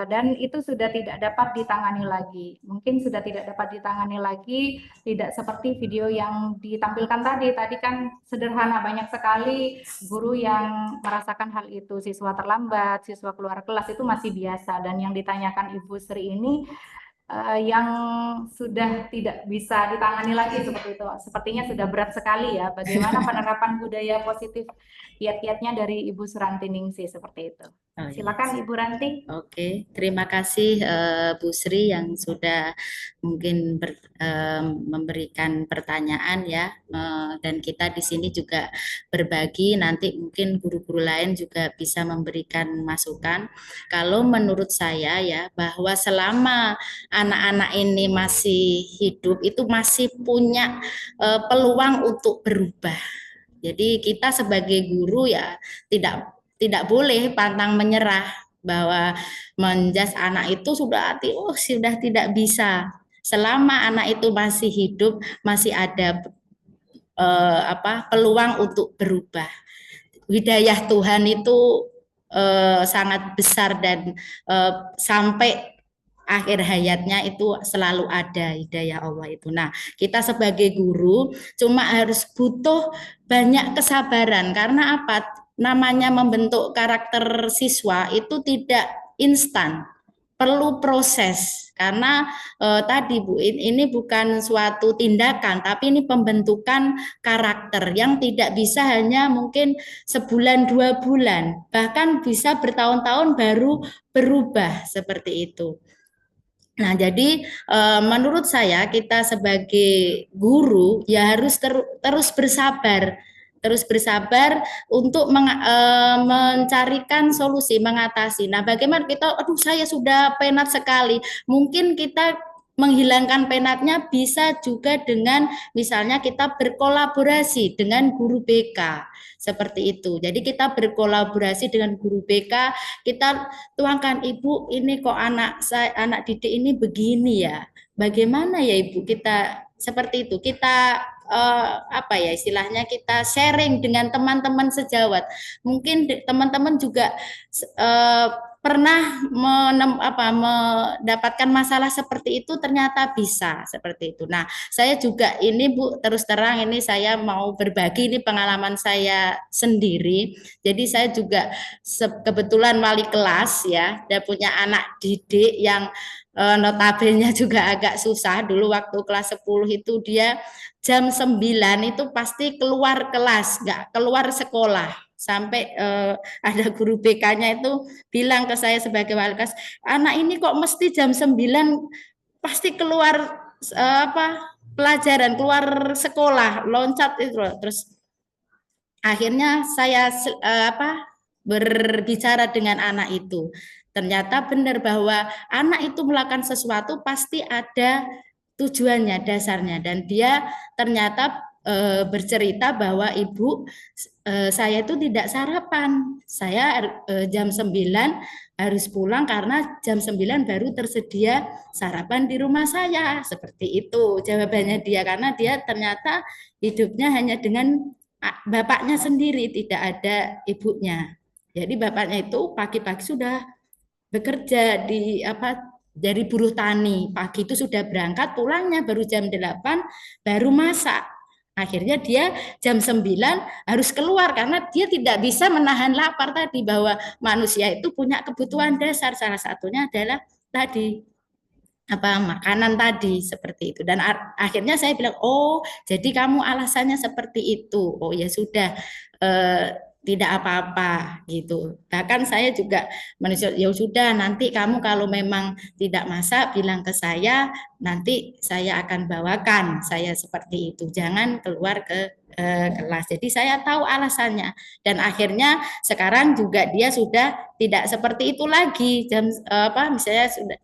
Dan itu sudah tidak dapat ditangani lagi. Mungkin sudah tidak dapat ditangani lagi, tidak seperti video yang ditampilkan tadi. Tadi kan sederhana, banyak sekali guru yang merasakan hal itu. Siswa terlambat, siswa keluar kelas itu masih biasa. Dan yang ditanyakan Ibu Sri ini yang sudah tidak bisa ditangani lagi seperti itu. Sepertinya sudah berat sekali ya. Bagaimana penerapan budaya positif kiat-kiatnya dari Ibu Suranti Ningsih seperti itu. Silakan Ibu Ranti. Oke, terima kasih Bu Sri yang sudah mungkin memberikan pertanyaan ya, dan kita di sini juga berbagi, nanti mungkin guru-guru lain juga bisa memberikan masukan. Kalau menurut saya ya, bahwa selama anak-anak ini masih hidup itu masih punya peluang untuk berubah. Jadi kita sebagai guru ya tidak boleh pantang menyerah bahwa menjas anak itu sudah tidak bisa. Selama anak itu masih hidup, masih ada peluang untuk berubah. Hidayah Tuhan itu sangat besar dan sampai akhir hayatnya itu selalu ada hidayah Allah itu. Nah, kita sebagai guru cuma harus butuh banyak kesabaran, karena apa? Namanya membentuk karakter siswa itu tidak instan, perlu proses. Karena tadi Bu, ini bukan suatu tindakan, tapi ini pembentukan karakter yang tidak bisa hanya mungkin sebulan 2 bulan, bahkan bisa bertahun-tahun baru berubah seperti itu. Nah, jadi menurut saya kita sebagai guru ya harus terus bersabar untuk mencarikan solusi, mengatasi. Nah, bagaimana kita, saya sudah penat sekali. Mungkin kita menghilangkan penatnya bisa juga dengan misalnya kita berkolaborasi dengan guru BK seperti itu. Jadi kita berkolaborasi dengan guru BK, kita tuangkan, Ibu, ini kok anak didik ini begini ya. Bagaimana ya Ibu, kita seperti itu. Kita apa ya istilahnya, kita sharing dengan teman-teman sejawat. Mungkin teman-teman juga pernah mendapatkan masalah seperti itu, ternyata bisa seperti itu. Nah, saya juga ini Bu, terus terang ini saya mau berbagi ini pengalaman saya sendiri. Jadi saya juga kebetulan wali kelas ya, dan punya anak didik yang notabene juga agak susah. Dulu waktu kelas 10 itu dia jam 9 itu pasti keluar kelas, nggak keluar sekolah. Sampai ada guru BK-nya itu bilang ke saya sebagai wali kelas, anak ini kok mesti jam 9 pasti keluar pelajaran, keluar sekolah, loncat itu. Terus akhirnya saya berbicara dengan anak itu. Ternyata benar bahwa anak itu melakukan sesuatu pasti ada tujuannya, dasarnya, dan dia ternyata bercerita bahwa Ibu, saya itu tidak sarapan, saya jam 9 harus pulang karena jam 9 baru tersedia sarapan di rumah saya. Seperti itu jawabannya dia, karena dia ternyata hidupnya hanya dengan bapaknya sendiri, tidak ada ibunya. Jadi bapaknya itu pagi-pagi sudah bekerja dari buruh tani, pagi itu sudah berangkat, pulangnya baru jam 8 baru masak. Akhirnya dia jam 9 harus keluar karena dia tidak bisa menahan lapar tadi, bahwa manusia itu punya kebutuhan dasar, salah satunya adalah tadi makanan tadi, seperti itu. Dan akhirnya saya bilang, oh jadi kamu alasannya seperti itu, oh ya sudah, tidak apa-apa gitu. Bahkan saya juga menunjuk, ya sudah, nanti kamu kalau memang tidak masak bilang ke saya, nanti saya akan bawakan, saya seperti itu, jangan keluar ke kelas. Jadi saya tahu alasannya, dan akhirnya sekarang juga dia sudah tidak seperti itu lagi. Jam misalnya sudah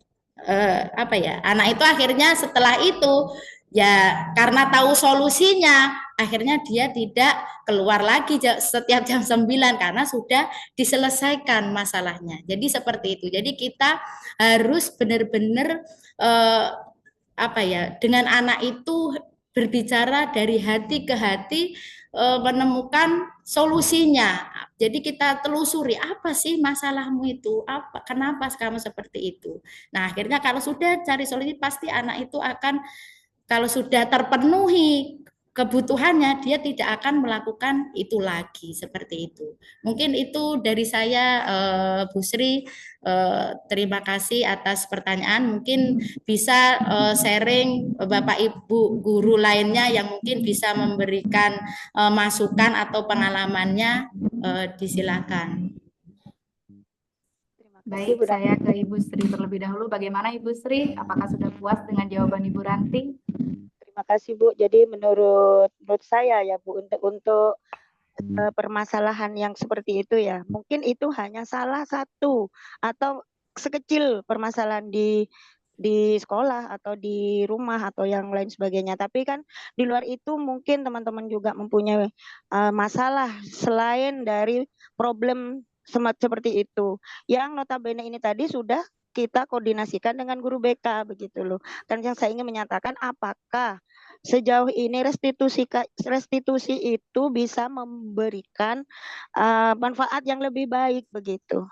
anak itu akhirnya setelah itu ya karena tahu solusinya, akhirnya dia tidak keluar lagi setiap jam 9 karena sudah diselesaikan masalahnya. Jadi seperti itu. Jadi kita harus benar-benar dengan anak itu berbicara dari hati ke hati, menemukan solusinya. Jadi kita telusuri, apa sih masalahmu itu? Kenapa kamu seperti itu? Nah, akhirnya kalau sudah cari solusi, pasti anak itu akan, kalau sudah terpenuhi kebutuhannya, dia tidak akan melakukan itu lagi, seperti itu. Mungkin itu dari saya, Bu Sri. Terima kasih atas pertanyaan. Mungkin bisa sharing Bapak Ibu guru lainnya yang mungkin bisa memberikan masukan atau pengalamannya, disilakan. Baik, saya ke Ibu Sri terlebih dahulu. Bagaimana Ibu Sri? Apakah sudah puas dengan jawaban Ibu Ranti? Terima kasih Bu. Jadi menurut saya ya Bu, untuk permasalahan yang seperti itu ya, mungkin itu hanya salah satu atau sekecil permasalahan di sekolah atau di rumah atau yang lain sebagainya. Tapi kan di luar itu mungkin teman-teman juga mempunyai masalah selain dari problem seperti itu, yang notabene ini tadi sudah kita koordinasikan dengan guru BK begitu loh. Dan yang saya ingin menyatakan, apakah sejauh ini restitusi itu bisa memberikan manfaat yang lebih baik begitu?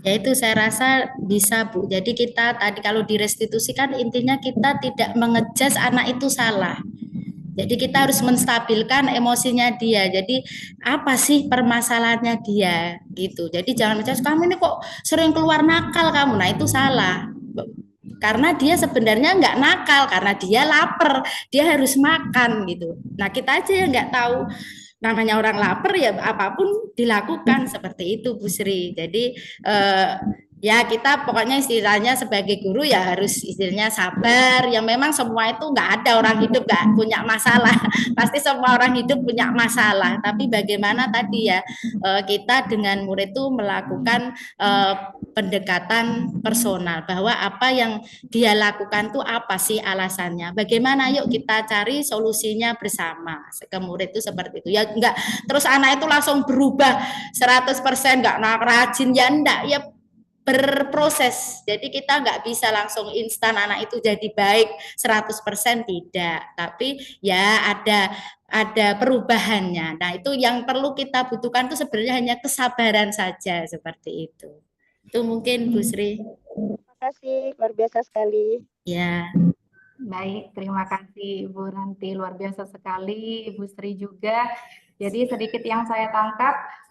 Ya itu saya rasa bisa Bu. Jadi kita tadi kalau direstitusikan, intinya kita tidak mengejas anak itu salah. Jadi kita harus menstabilkan emosinya dia. Jadi apa sih permasalahannya dia gitu. Jadi jangan menjudge, kamu ini kok sering keluar nakal kamu. Nah itu salah. Karena dia sebenarnya nggak nakal, karena dia lapar, dia harus makan gitu. Nah kita aja yang nggak tahu. Namanya orang lapar ya apapun dilakukan, seperti itu Bu Sri. Jadi Ya kita pokoknya istilahnya sebagai guru ya harus istilahnya sabar. Ya memang semua itu nggak ada orang hidup nggak punya masalah. Pasti semua orang hidup punya masalah. Tapi bagaimana tadi ya kita dengan murid itu melakukan pendekatan personal bahwa apa yang dia lakukan tuh apa sih alasannya. Bagaimana yuk kita cari solusinya bersama. Ke murid itu seperti itu. Ya enggak terus anak itu langsung berubah 100% nggak rajin ya enggak ya berproses. Jadi kita nggak bisa langsung instan anak itu jadi baik 100% tidak. Tapi ya ada perubahannya. Nah, itu yang perlu kita butuhkan itu sebenarnya hanya kesabaran saja seperti itu. Itu mungkin Bu Sri. Terima kasih, luar biasa sekali. Ya. Baik, terima kasih Ibu Ranti, luar biasa sekali, Ibu Sri juga. Jadi sedikit yang saya tangkap,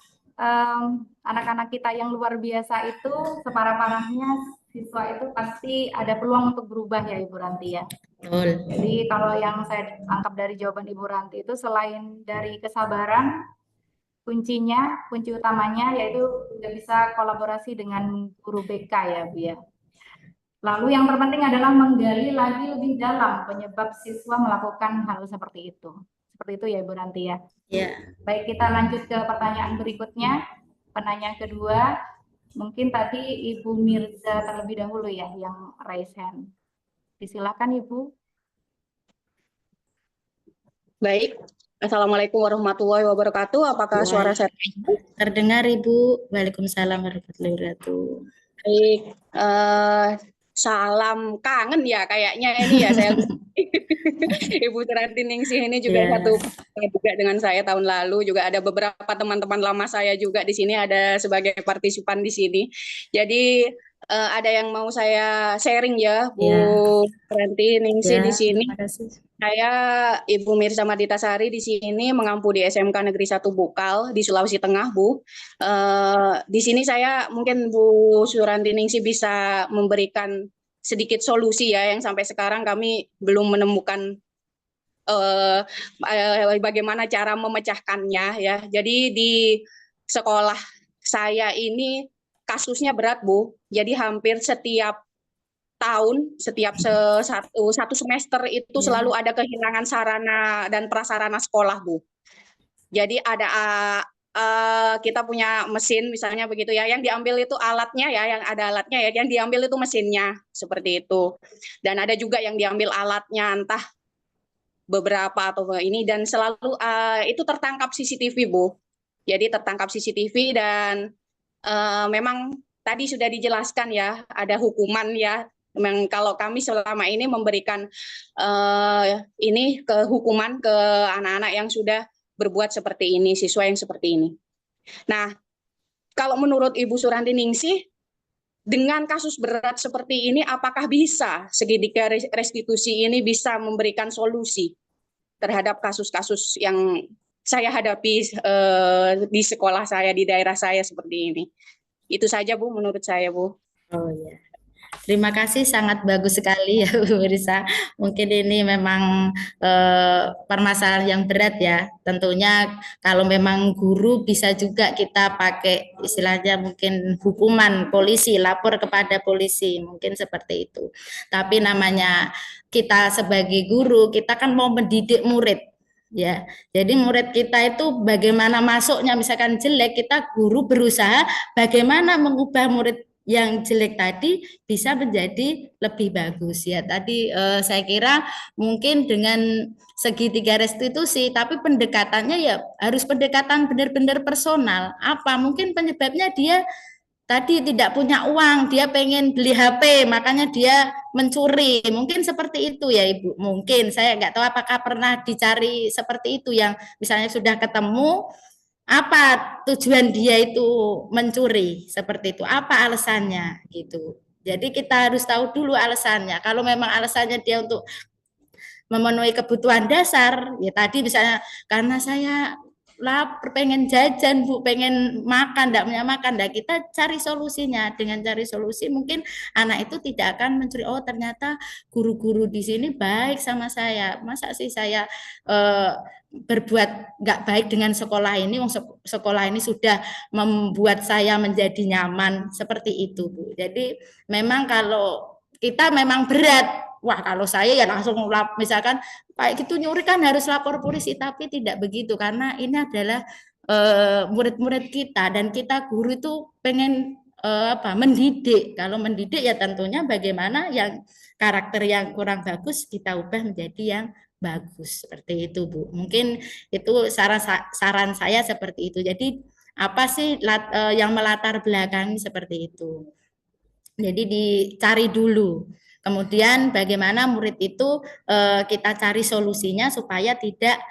anak-anak kita yang luar biasa itu separah-parahnya siswa itu pasti ada peluang untuk berubah ya Ibu Ranti ya. Betul. Jadi kalau yang saya tangkap dari jawaban Ibu Ranti itu selain dari kesabaran, kunci utamanya yaitu juga bisa kolaborasi dengan guru BK ya Bu ya. Lalu yang terpenting adalah menggali lagi lebih dalam penyebab siswa melakukan hal seperti itu. Seperti itu ya Ibu Ranti ya. Ya. Baik, kita lanjut ke pertanyaan berikutnya. Pertanyaan kedua, mungkin tadi Ibu Mirza terlebih dahulu ya yang raise hand. Disilakan Ibu. Baik, Assalamualaikum warahmatullahi wabarakatuh. Apakah suara saya terdengar Ibu? Waalaikumsalam warahmatullahi wabarakatuh. Baik, salam kangen ya kayaknya ini ya saya. Ibu Ranti Ningsih ini juga satu juga dengan saya tahun lalu, juga ada beberapa teman-teman lama saya juga di sini ada sebagai partisipan di sini. Jadi ada yang mau saya sharing ya Bu Ranti Ningsih di sini. Saya Ibu Mirza Marditasari di sini mengampu di SMK Negeri 1 Bukal di Sulawesi Tengah, Bu. Di sini saya mungkin Bu Suranti Ningsih bisa memberikan sedikit solusi ya yang sampai sekarang kami belum menemukan bagaimana cara memecahkannya ya. Jadi di sekolah saya ini kasusnya berat Bu. Jadi hampir setiap tahun, setiap satu semester itu selalu ada kehilangan sarana dan prasarana sekolah Bu. Jadi ada kita punya mesin misalnya begitu ya, yang diambil itu alatnya ya, yang ada alatnya ya, yang diambil itu mesinnya seperti itu. Dan ada juga yang diambil alatnya entah beberapa atau ini, dan selalu itu tertangkap CCTV Bu. Jadi tertangkap CCTV dan memang tadi sudah dijelaskan ya, ada hukuman ya. Memang kalau kami selama ini memberikan ini ke hukuman ke anak-anak yang sudah berbuat seperti ini, siswa yang seperti ini. Nah, kalau menurut Ibu Suranti Ningsih, dengan kasus berat seperti ini, apakah bisa segitiga restitusi ini bisa memberikan solusi terhadap kasus-kasus yang saya hadapi di sekolah saya, di daerah saya seperti ini? Itu saja Bu, menurut saya Bu. Oh ya. Terima kasih, sangat bagus sekali ya Bu Risa. Mungkin ini memang permasalahan yang berat ya. Tentunya kalau memang guru bisa juga kita pakai istilahnya mungkin hukuman polisi, lapor kepada polisi, mungkin seperti itu. Tapi namanya kita sebagai guru, kita kan mau mendidik murid. Ya, jadi murid kita itu bagaimana masuknya misalkan jelek, kita guru berusaha bagaimana mengubah murid yang jelek tadi bisa menjadi lebih bagus ya. Tadi saya kira mungkin dengan segitiga restitusi, tapi pendekatannya ya harus pendekatan benar-benar personal. Apa mungkin penyebabnya dia tadi tidak punya uang, dia pengen beli HP, makanya dia mencuri. Mungkin seperti itu ya Ibu. Mungkin saya nggak tahu apakah pernah dicari seperti itu yang misalnya sudah ketemu apa tujuan dia itu mencuri seperti itu, apa alasannya gitu. Jadi kita harus tahu dulu alasannya. Kalau memang alasannya dia untuk memenuhi kebutuhan dasar, ya tadi misalnya karena saya pengen jajan Bu, pengen makan, enggak punya makan. Nah, kita cari solusinya. Dengan cari solusi mungkin anak itu tidak akan mencuri, oh ternyata guru-guru di sini baik sama saya. Masa sih saya berbuat nggak baik dengan sekolah ini, sekolah ini sudah membuat saya menjadi nyaman, seperti itu Bu. Jadi memang kalau kita memang berat, wah kalau saya ya langsung misalkan kayak gitu nyuri kan harus lapor polisi, tapi tidak begitu karena ini adalah murid-murid kita dan kita guru itu pengen mendidik. Kalau mendidik ya tentunya bagaimana yang karakter yang kurang bagus kita ubah menjadi yang bagus, seperti itu Bu. Mungkin itu saran saya seperti itu. Jadi apa sih yang melatar belakangi seperti itu. Jadi dicari dulu. Kemudian bagaimana murid itu kita cari solusinya supaya tidak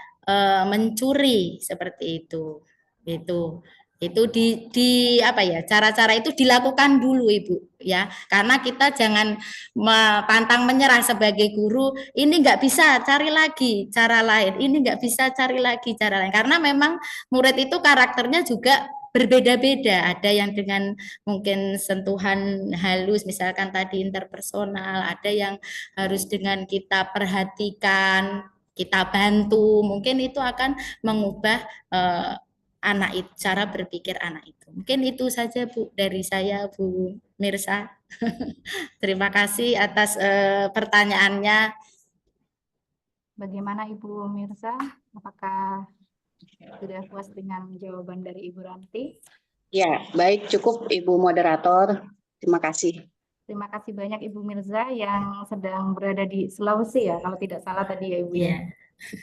mencuri, seperti itu. Itu cara-cara itu dilakukan dulu Ibu ya. Karena kita jangan pantang menyerah sebagai guru, ini nggak bisa, cari lagi cara lain. Ini nggak bisa, cari lagi cara lain. Karena memang murid itu karakternya juga berbeda-beda, ada yang dengan mungkin sentuhan halus, misalkan tadi interpersonal, ada yang harus dengan kita perhatikan, kita bantu, mungkin itu akan mengubah anak itu, cara berpikir anak itu. Mungkin itu saja Bu dari saya Bu Mirsa. Terima kasih atas pertanyaannya. Bagaimana Ibu Mirsa? Apakah sudah puas dengan jawaban dari Ibu Ranti? Ya, baik, cukup Ibu Moderator. Terima kasih. Terima kasih banyak Ibu Mirza yang sedang berada di Sulawesi ya, kalau tidak salah tadi ya Ibu ya.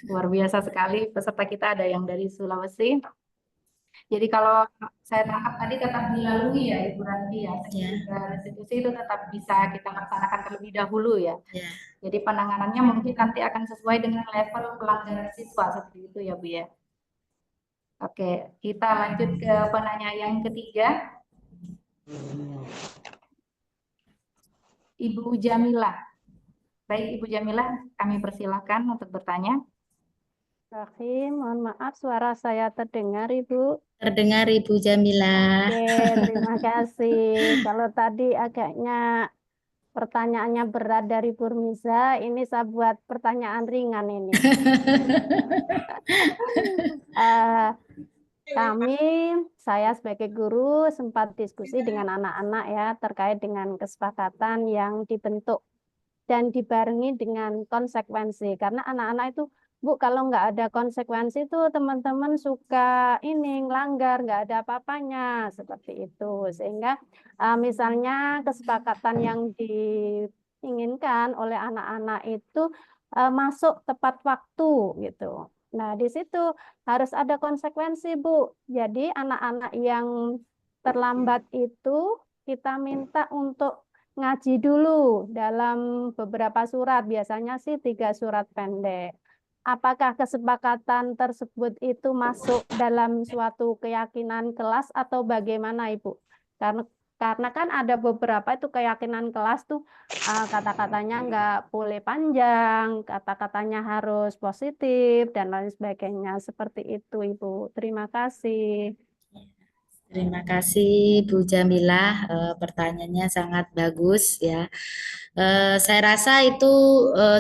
Luar biasa sekali, peserta kita ada yang dari Sulawesi. Jadi kalau saya tangkap tadi tetap dilalui ya Ibu Ranti ya, restitusi itu tetap bisa kita laksanakan terlebih dahulu ya. Jadi penanganannya mungkin nanti akan sesuai dengan level pelanggaran siswa, seperti itu ya Bu ya. Oke, kita lanjut ke penanya yang ketiga. Ibu Jamilah. Baik Ibu Jamilah, kami persilahkan untuk bertanya. Mohon maaf suara saya terdengar Ibu. Terdengar Ibu Jamilah. Oke, terima kasih. Kalau tadi agaknya pertanyaannya berat dari Bu Mirza, ini saya buat pertanyaan ringan ini. Saya sebagai guru sempat diskusi dengan anak-anak ya terkait dengan kesepakatan yang dibentuk dan dibarengi dengan konsekuensi. Karena anak-anak itu, Bu, kalau nggak ada konsekuensi itu teman-teman suka ngelanggar, nggak ada apa-apanya, seperti itu. Sehingga misalnya kesepakatan yang diinginkan oleh anak-anak itu masuk tepat waktu gitu. Nah, di situ harus ada konsekuensi, Bu. Jadi anak-anak yang terlambat itu kita minta untuk ngaji dulu dalam beberapa surat, biasanya sih 3 surat pendek. Apakah kesepakatan tersebut itu masuk dalam suatu keyakinan kelas atau bagaimana Ibu? Karena kan ada beberapa itu keyakinan kelas tuh kata-katanya nggak boleh panjang, kata-katanya harus positif dan lain sebagainya. Seperti itu Ibu. Terima kasih. Terima kasih Bu Jamilah, pertanyaannya sangat bagus ya. Saya rasa itu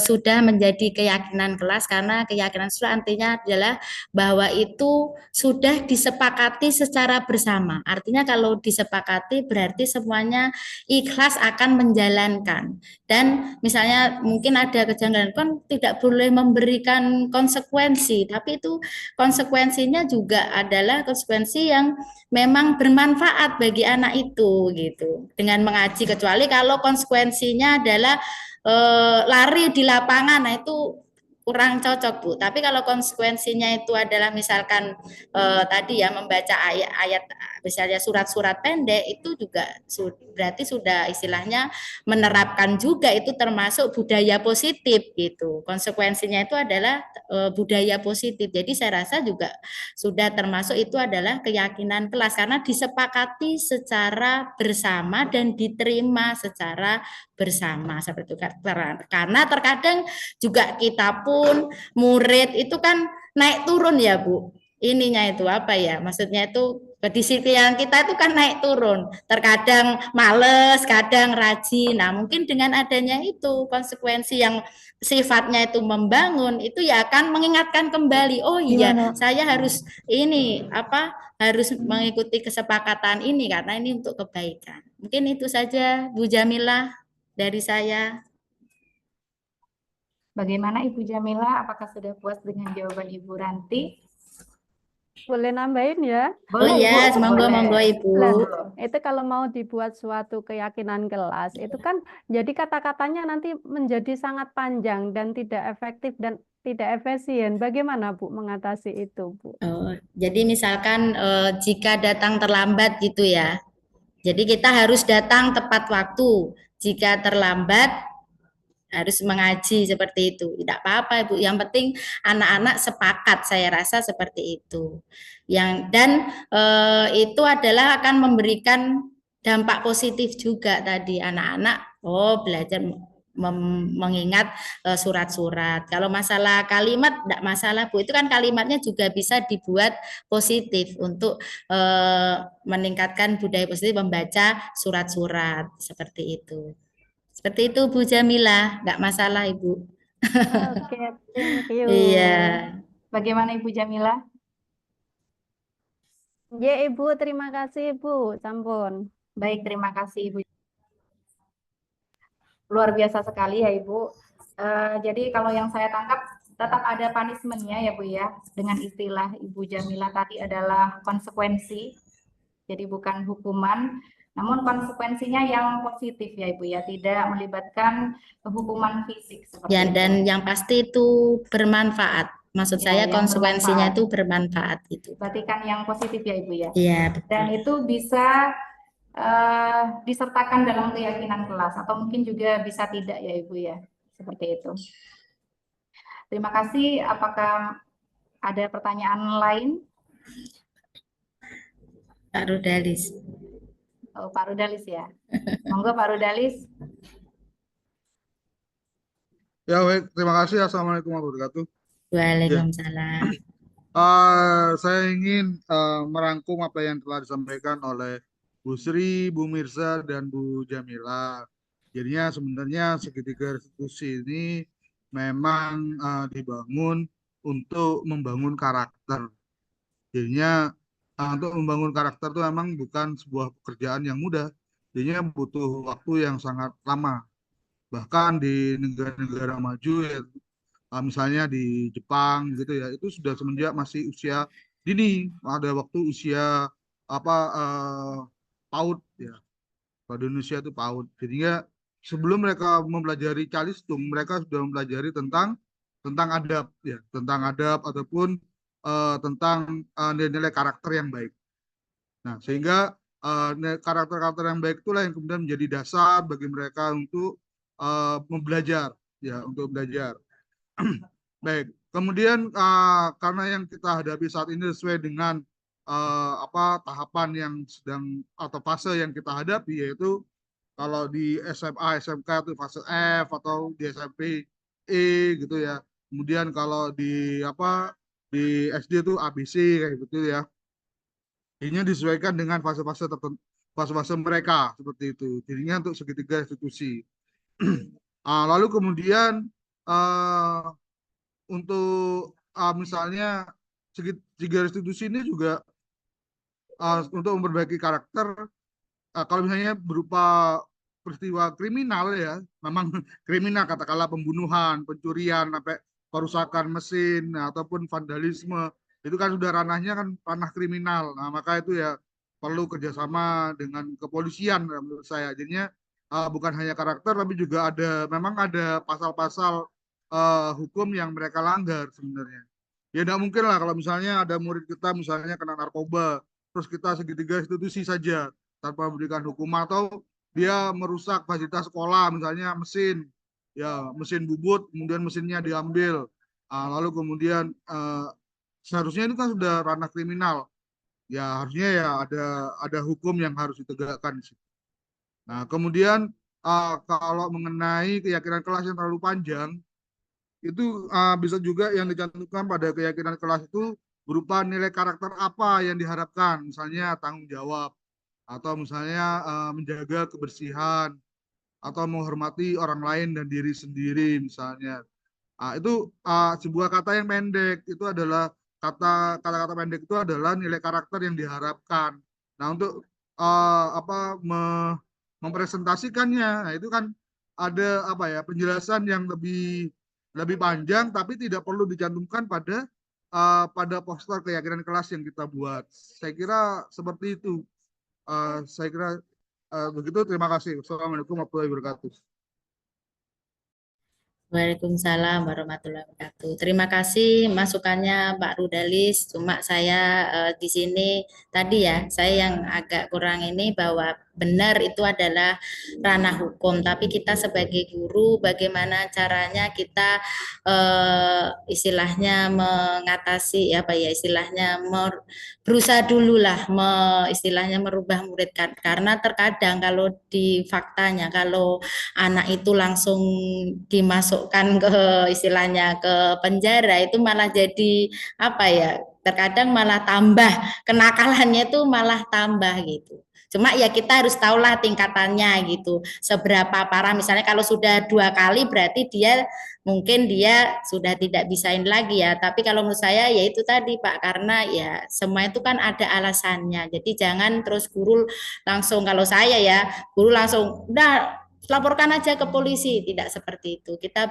sudah menjadi keyakinan kelas karena keyakinan siswa artinya adalah bahwa itu sudah disepakati secara bersama. Artinya kalau disepakati berarti semuanya ikhlas akan menjalankan. Dan misalnya mungkin ada kejanggalan kan tidak boleh memberikan konsekuensi, tapi itu konsekuensinya juga adalah konsekuensi yang memang bermanfaat bagi anak itu gitu. Dengan mengaji, kecuali kalau konsekuensinya adalah lari di lapangan, nah itu kurang cocok Bu. Tapi kalau konsekuensinya itu adalah misalkan tadi ya membaca ayat-ayat misalnya surat-surat pendek, itu juga berarti sudah istilahnya menerapkan juga, itu termasuk budaya positif gitu. Konsekuensinya itu adalah budaya positif. Jadi saya rasa juga sudah termasuk itu adalah keyakinan kelas karena disepakati secara bersama dan diterima secara bersama seperti itu. Karena terkadang juga kita pun murid itu kan naik turun ya Bu. ininya itu apa ya? Maksudnya itu kedisiplinan kita itu kan naik turun. Terkadang males, kadang rajin. Nah, mungkin dengan adanya itu konsekuensi yang sifatnya itu membangun, itu ya akan mengingatkan kembali. Oh iya, saya harus ini apa? Harus mengikuti kesepakatan ini karena ini untuk kebaikan. Mungkin itu saja Bu Jamilah dari saya. Bagaimana Ibu Jamila? Apakah sudah puas dengan jawaban Ibu Ranti? Boleh nambahin ya? Oh iya, monggo Ibu. Lah, itu kalau mau dibuat suatu keyakinan kelas, itu kan jadi kata-katanya nanti menjadi sangat panjang dan tidak efektif dan tidak efisien. Bagaimana Bu mengatasi itu, Bu? Oh, jadi misalkan jika datang terlambat gitu ya. Jadi kita harus datang tepat waktu. Jika terlambat harus mengaji seperti itu. Tidak apa-apa Ibu. Yang penting anak-anak sepakat, saya rasa seperti itu. Dan itu adalah akan memberikan dampak positif juga tadi anak-anak belajar mengingat surat-surat. Kalau masalah kalimat tidak masalah Bu, itu kan kalimatnya juga bisa dibuat positif untuk meningkatkan budaya positif membaca surat-surat seperti itu. Seperti itu Bu Jamila, nggak masalah Ibu. Oke, thank you. Iya. Bagaimana Ibu Jamila? Ya Ibu, terima kasih Ibu, sampun. Baik, terima kasih Ibu. Luar biasa sekali ya Ibu. Jadi kalau yang saya tangkap tetap ada punishment-nya ya Bu ya. Dengan istilah Ibu Jamila tadi adalah konsekuensi. Jadi bukan hukuman, namun konsekuensinya yang positif ya Ibu ya, tidak melibatkan hukuman fisik seperti Ya, itu. dan yang pasti itu bermanfaat. Maksud Ya, saya yang konsekuensinya bermanfaat. itu bermanfaat itu. Berarti kan yang positif ya Ibu ya. Iya, betul. Dan itu bisa disertakan dalam keyakinan kelas atau mungkin juga bisa tidak ya Ibu ya. Seperti itu. Terima kasih. Apakah ada pertanyaan lain? Pak Rudalis. Oh, Pak Rudalis ya. Monggo Pak Rudalis. Ya baik, terima kasih. Assalamualaikum warahmatullahi wabarakatuh. Waalaikumsalam. Saya ingin merangkum apa yang telah disampaikan oleh Bu Sri, Bu Mirza, dan Bu Jamila. Jadinya sebenarnya segitiga restitusi ini memang dibangun untuk membangun karakter. Jadinya untuk membangun karakter itu memang bukan sebuah pekerjaan yang mudah. Jadinya butuh waktu yang sangat lama. Bahkan di negara-negara maju ya, misalnya di Jepang gitu ya, itu sudah semenjak masih usia dini, ada waktu usia PAUD ya. Pada Indonesia itu PAUD. Jadinya sebelum mereka mempelajari calistung, mereka sudah mempelajari tentang adab ya, tentang adab ataupun tentang nilai-nilai karakter yang baik. Nah, sehingga karakter-karakter yang baik itulah yang kemudian menjadi dasar bagi mereka untuk belajar ya, untuk belajar. Baik, kemudian karena yang kita hadapi saat ini sesuai dengan tahapan yang sedang atau fase yang kita hadapi, yaitu kalau di SMA, SMK itu fase F, atau di SMP E gitu ya. Kemudian kalau di SD itu ABC kayak gitu ya. Ini disesuaikan dengan fase-fase tertentu, fase-fase mereka seperti itu. Jadinya untuk segitiga institusi. Lalu kemudian untuk misalnya segitiga institusi ini juga untuk memperbaiki karakter, kalau misalnya berupa peristiwa kriminal ya, memang kriminal, katakanlah pembunuhan, pencurian, sampai perusakan mesin ataupun vandalisme, itu kan sudah ranahnya kan ranah kriminal. Nah, maka itu ya perlu kerjasama dengan kepolisian menurut saya. Jadinya bukan hanya karakter, tapi juga memang ada pasal-pasal hukum yang mereka langgar sebenarnya. Ya tidak mungkin lah kalau misalnya ada murid kita misalnya kena narkoba, terus kita segitiga institusi saja tanpa memberikan hukuman, atau dia merusak fasilitas sekolah, misalnya mesin bubut, kemudian mesinnya diambil, lalu kemudian seharusnya itu kan sudah ranah kriminal, ya harusnya ya ada hukum yang harus ditegakkan. Nah, kemudian kalau mengenai keyakinan kelas yang terlalu panjang, itu bisa juga yang dicantumkan pada keyakinan kelas itu berupa nilai karakter apa yang diharapkan, misalnya tanggung jawab, atau misalnya menjaga kebersihan, atau menghormati orang lain dan diri sendiri misalnya. Itu sebuah kata yang pendek, itu adalah kata-kata pendek itu adalah nilai karakter yang diharapkan. Nah, untuk mempresentasikannya, nah itu kan ada penjelasan yang lebih panjang, tapi tidak perlu dicantumkan pada poster keyakinan kelas yang kita buat. Saya kira seperti itu. Saya kira begitu. Terima kasih. Wassalamualaikum warahmatullahi wabarakatuh. Waalaikumsalam warahmatullahi wabarakatuh. Terima kasih masukannya Pak Rudalis. Cuma saya di sini tadi ya, saya yang agak kurang ini bahwa benar itu adalah ranah hukum. Tapi kita sebagai guru, bagaimana caranya kita istilahnya mengatasi istilahnya berusaha dulu lah, istilahnya merubah murid. Karena terkadang kalau di faktanya kalau anak itu langsung dimasukkan ke istilahnya ke penjara, itu malah jadi terkadang malah tambah kenakalannya, itu malah tambah gitu. Cuma ya kita harus tahulah tingkatannya gitu, seberapa parah. Misalnya kalau sudah 2 kali berarti mungkin dia sudah tidak bisain lagi ya. Tapi kalau menurut saya ya itu tadi Pak, karena ya semua itu kan ada alasannya. Jadi jangan terus guru langsung, kalau saya ya guru langsung udah laporkan aja ke polisi, tidak seperti itu. Kita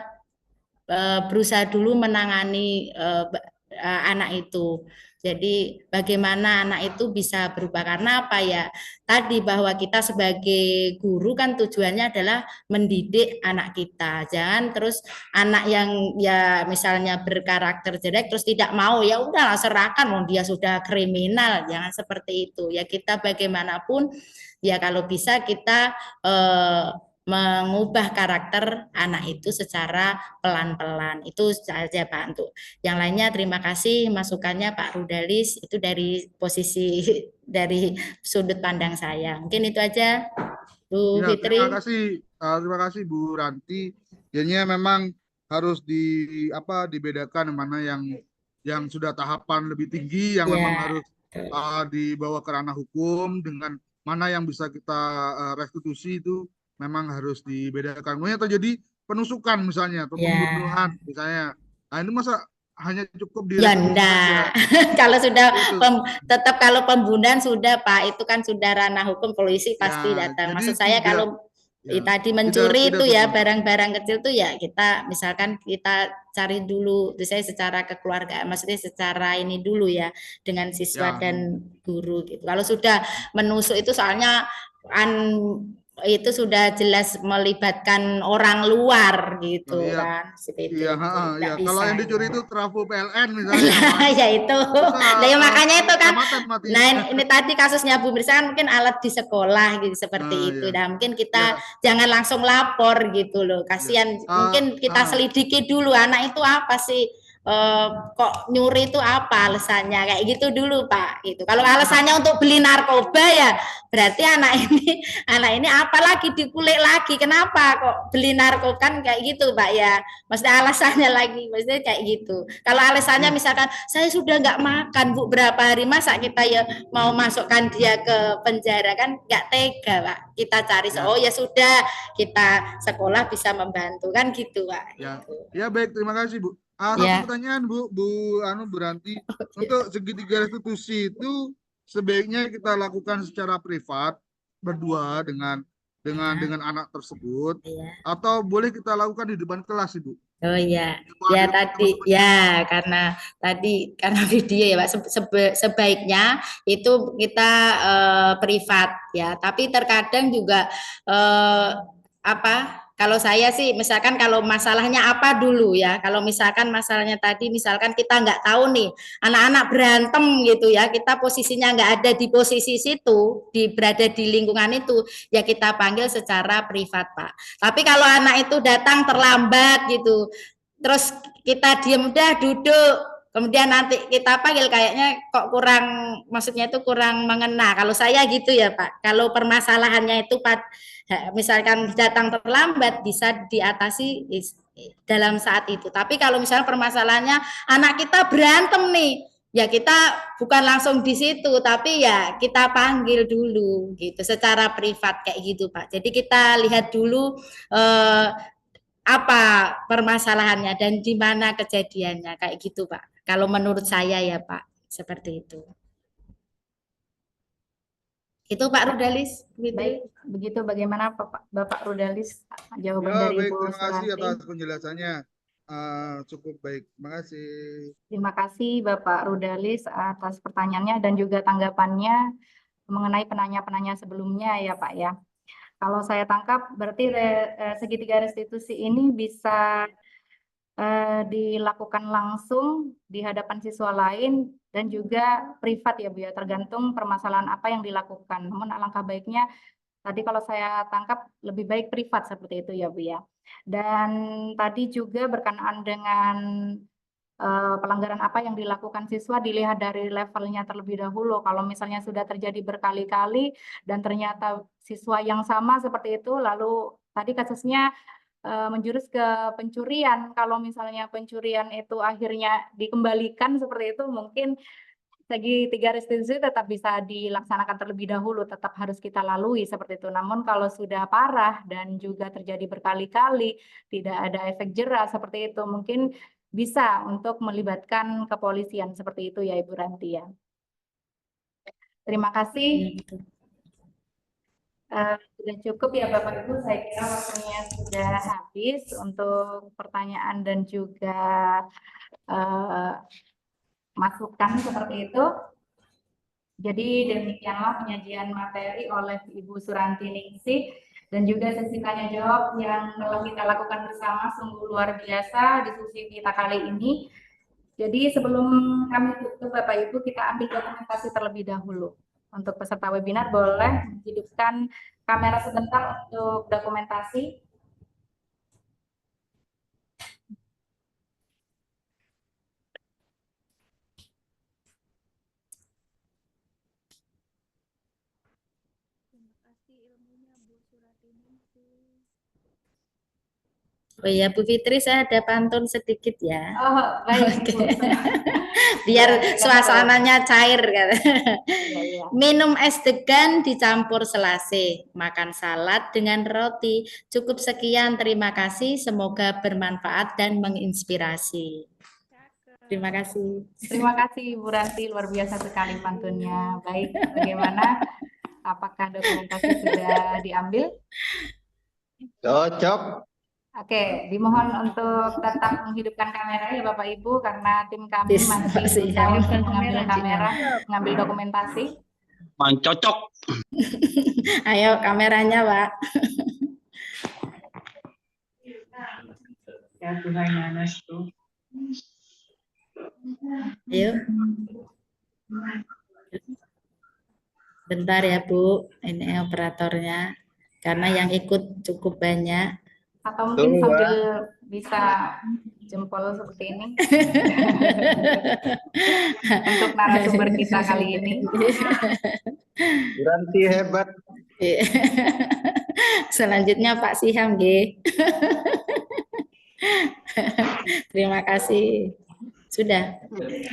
berusaha dulu menangani anak itu. Jadi bagaimana anak itu bisa berubah, karena apa ya tadi, bahwa kita sebagai guru kan tujuannya adalah mendidik anak kita. Jangan terus anak yang ya misalnya berkarakter jelek terus tidak mau, ya udah serahkan, dia sudah kriminal. Jangan seperti itu ya. Kita bagaimanapun ya kalau bisa kita mengubah karakter anak itu secara pelan-pelan. Itu saja Pak. Untuk yang lainnya terima kasih masukannya Pak Rudalis, itu dari posisi dari sudut pandang saya. Mungkin itu aja Bu Ya, Fitri. terima kasih Bu Ranti. Jadinya memang harus dibedakan mana yang sudah tahapan lebih tinggi, yang memang harus dibawa ke ranah hukum, dengan mana yang bisa kita restitusi, itu memang harus dibedakan. Mungkin terjadi penusukan misalnya, atau pembunuhan misalnya. Nah, ini masa hanya cukup di enggak. Kalau sudah tetap kalau pembunuhan sudah Pak, itu kan sudah ranah hukum, polisi pasti datang. Maksud saya kalau tadi mencuri itu ya barang-barang kecil tuh ya kita misalkan kita cari dulu, saya secara kekeluargaan, maksudnya secara ini dulu ya dengan siswa dan guru gitu. Kalau sudah menusuk itu soalnya itu sudah jelas melibatkan orang luar gitu kan. Kalau yang dicuri itu trafo PLN misalnya. Ya itu. Ya makanya itu kan. Nah ini tadi kasusnya Bu Mirsa kan mungkin alat di sekolah gitu seperti itu. Nah mungkin kita jangan langsung lapor gitu loh. Kasihan. Mungkin kita selidiki dulu anak itu apa sih. Kok nyuri itu apa alasannya, kayak gitu dulu Pak gitu. Kalau alasannya untuk beli narkoba ya berarti anak ini apa lagi dikulik lagi, kenapa kok beli narkoba, kan kayak gitu Pak ya, maksudnya alasannya lagi, maksudnya kayak gitu. Kalau alasannya misalkan saya sudah nggak makan Bu berapa hari, masa kita ya mau masukkan dia ke penjara, kan nggak tega Pak. Kita cari oh ya sudah, kita sekolah bisa membantu kan gitu Pak. Ya baik, terima kasih Bu. Satu pertanyaan Bu Ranti, untuk segitiga restitusi itu sebaiknya kita lakukan secara privat berdua dengan anak tersebut, atau boleh kita lakukan di depan kelas Ibu? Oh iya, ya tadi ya karena video ya Pak, sebaiknya itu kita privat ya, tapi terkadang juga kalau saya sih misalkan kalau masalahnya apa dulu ya, kalau misalkan masalahnya tadi misalkan kita nggak tahu nih anak-anak berantem gitu ya, kita posisinya nggak ada di posisi situ, berada di lingkungan itu, ya kita panggil secara privat Pak. Tapi kalau anak itu datang terlambat gitu, terus kita diam udah duduk, kemudian nanti kita panggil, kayaknya kok kurang, maksudnya itu kurang mengena. Kalau saya gitu ya Pak, kalau permasalahannya itu misalkan datang terlambat bisa diatasi dalam saat itu. Tapi kalau misalnya permasalahannya anak kita berantem nih, ya kita bukan langsung di situ, tapi ya kita panggil dulu gitu secara privat kayak gitu Pak. Jadi kita lihat dulu apa permasalahannya dan di mana kejadiannya kayak gitu Pak. Kalau menurut saya ya Pak, seperti itu. Itu Pak Rudalis. Baik, begitu bagaimana Bapak Rudalis jawaban Ya, dari baik, Ibu terima kasih Suranti? atas penjelasannya. Cukup baik, terima kasih. Terima kasih Bapak Rudalis atas pertanyaannya dan juga tanggapannya mengenai penanya-penanya sebelumnya ya Pak ya. Kalau saya tangkap berarti segitiga restitusi ini bisa dilakukan langsung di hadapan siswa lain dan juga privat ya Bu ya, tergantung permasalahan apa yang dilakukan. Namun alangkah baiknya tadi kalau saya tangkap lebih baik privat seperti itu ya Bu ya. Dan tadi juga berkenaan dengan pelanggaran apa yang dilakukan siswa dilihat dari levelnya terlebih dahulu. Kalau misalnya sudah terjadi berkali-kali dan ternyata siswa yang sama seperti itu, lalu tadi kasusnya menjurus ke pencurian. Kalau misalnya pencurian itu akhirnya dikembalikan seperti itu, mungkin segitiga restitusi tetap bisa dilaksanakan terlebih dahulu, tetap harus kita lalui seperti itu. Namun kalau sudah parah dan juga terjadi berkali-kali, tidak ada efek jera seperti itu, mungkin bisa untuk melibatkan kepolisian seperti itu ya Ibu Ranti ya. Terima kasih. Sudah cukup ya Bapak Ibu, saya kira waktunya sudah habis untuk pertanyaan dan juga masukan seperti itu. Jadi demikianlah penyajian materi oleh Ibu Suranti Ningsih dan juga sesi tanya jawab yang telah kita lakukan bersama, sungguh luar biasa diskusi kita kali ini. Jadi sebelum kami tutup Bapak Ibu, kita ambil dokumentasi terlebih dahulu. Untuk peserta webinar boleh menghidupkan kamera sebentar untuk dokumentasi. Oh ya Bu Fitri, saya ada pantun sedikit ya. Oh baik. Oke. Biar suasananya cair kan. Minum es degan dicampur selasi, makan salad dengan roti. Cukup sekian, terima kasih. Semoga bermanfaat dan menginspirasi. Terima kasih. Terima kasih Bu Ranti, luar biasa sekali pantunnya. Baik, bagaimana? Apakah dokumentasi sudah diambil? Cocok. Oke, dimohon untuk tetap menghidupkan kamera ya Bapak Ibu karena tim kami masih berusaha untuk mengambil kamera, mengambil dokumentasi. Cocok. Ayo kameranya Pak. Ya Tuhan Yesus tuh. Ayo. Bentar ya Bu, ini operatornya. Karena yang ikut cukup banyak. Atau mungkin sambil bisa jempol seperti ini. Untuk narasumber kita kali ini. Ranti hebat. Selanjutnya Pak Siham, G. Terima kasih. Sudah.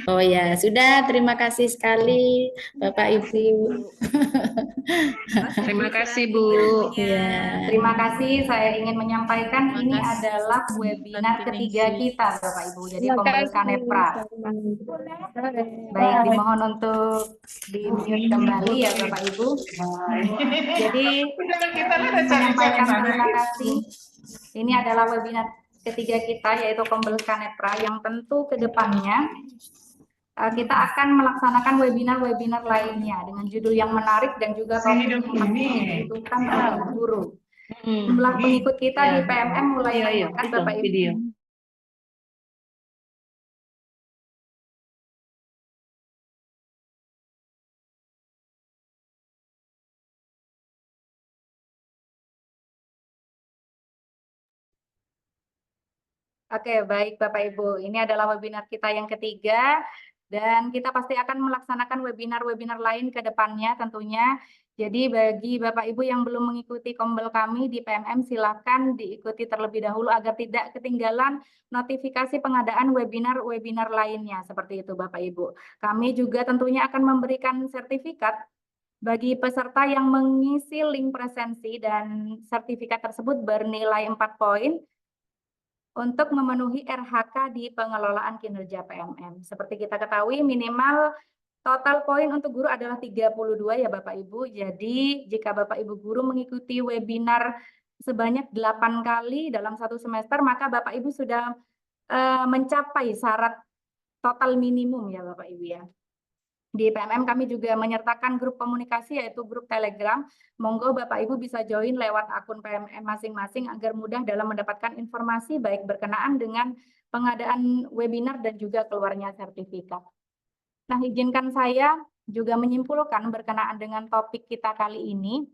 Oh ya, sudah. Terima kasih sekali Bapak Ibu. Terima kasih Bu. Ya. Terima kasih. Saya ingin menyampaikan ini adalah webinar ketiga kita Bapak Ibu. Jadi pembeli Kanepra. Baik, dimohon untuk di-mute kembali ya Bapak Ibu. Jadi menyampaikan terima kasih. Ini adalah webinar ketiga kita yaitu pembeli Kanepra yang tentu ke depannya kita akan melaksanakan webinar-webinar lainnya dengan judul yang menarik dan juga topik yang dibutuhkan oleh guru. Jumlah pengikut kita di PMM mulai meningkat Bapak Ibu. Oke, baik Bapak Ibu. Ini adalah webinar kita yang ketiga Dan kita pasti akan melaksanakan webinar-webinar lain ke depannya tentunya. Jadi bagi Bapak Ibu yang belum mengikuti kombel kami di PMM, silakan diikuti terlebih dahulu agar tidak ketinggalan notifikasi pengadaan webinar-webinar lainnya. Seperti itu Bapak Ibu. Kami juga tentunya akan memberikan sertifikat bagi peserta yang mengisi link presensi, dan sertifikat tersebut bernilai 4 poin untuk memenuhi RHK di pengelolaan kinerja PMM. Seperti kita ketahui, minimal total poin untuk guru adalah 32 ya Bapak Ibu. Jadi jika Bapak Ibu guru mengikuti webinar sebanyak 8 kali dalam satu semester, maka Bapak Ibu sudah mencapai syarat total minimum ya Bapak Ibu ya. Di PMM kami juga menyertakan grup komunikasi yaitu grup Telegram. Monggo Bapak Ibu bisa join lewat akun PMM masing-masing agar mudah dalam mendapatkan informasi baik berkenaan dengan pengadaan webinar dan juga keluarnya sertifikat. Nah, izinkan saya juga menyimpulkan berkenaan dengan topik kita kali ini.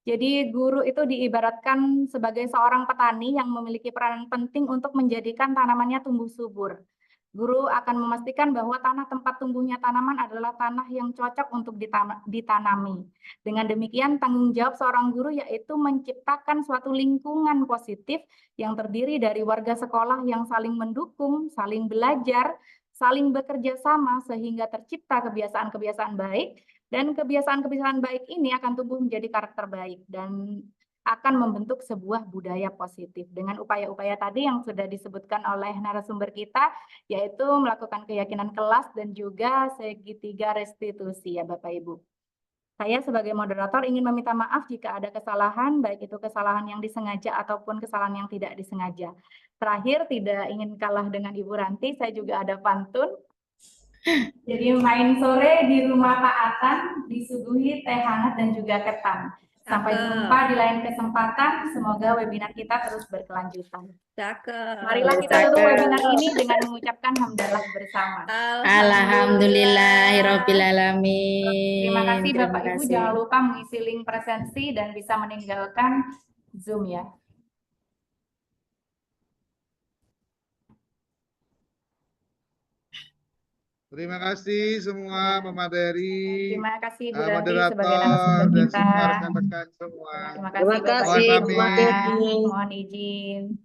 Jadi guru itu diibaratkan sebagai seorang petani yang memiliki peranan penting untuk menjadikan tanamannya tumbuh subur. Guru akan memastikan bahwa tanah tempat tumbuhnya tanaman adalah tanah yang cocok untuk ditanami. Dengan demikian, tanggung jawab seorang guru yaitu menciptakan suatu lingkungan positif yang terdiri dari warga sekolah yang saling mendukung, saling belajar, saling bekerja sama sehingga tercipta kebiasaan-kebiasaan baik, dan kebiasaan-kebiasaan baik ini akan tumbuh menjadi karakter baik dan akan membentuk sebuah budaya positif dengan upaya-upaya tadi yang sudah disebutkan oleh narasumber kita, yaitu melakukan keyakinan kelas dan juga segitiga restitusi ya Bapak Ibu. Saya sebagai moderator ingin meminta maaf jika ada kesalahan, baik itu kesalahan yang disengaja ataupun kesalahan yang tidak disengaja. Terakhir, tidak ingin kalah dengan Ibu Ranti, saya juga ada pantun. Jadi main sore di rumah Pak Atan, disuguhi teh hangat dan juga ketan. Sampai jumpa di lain kesempatan. Semoga webinar kita terus berkelanjutan. Marilah kita tutup webinar ini dengan mengucapkan hamdalah bersama. Alhamdulillahirrabbilalamin. Terima kasih Bapak Ibu. kasih. Jangan lupa mengisi link presensi dan bisa meninggalkan Zoom ya. Terima kasih semua pemateri, Terima kasih Bu Ranti sebagai moderator, narasumber dan kita. semua rekan-rekan semua. Terima kasih Bapak Ibu. Mohon izin.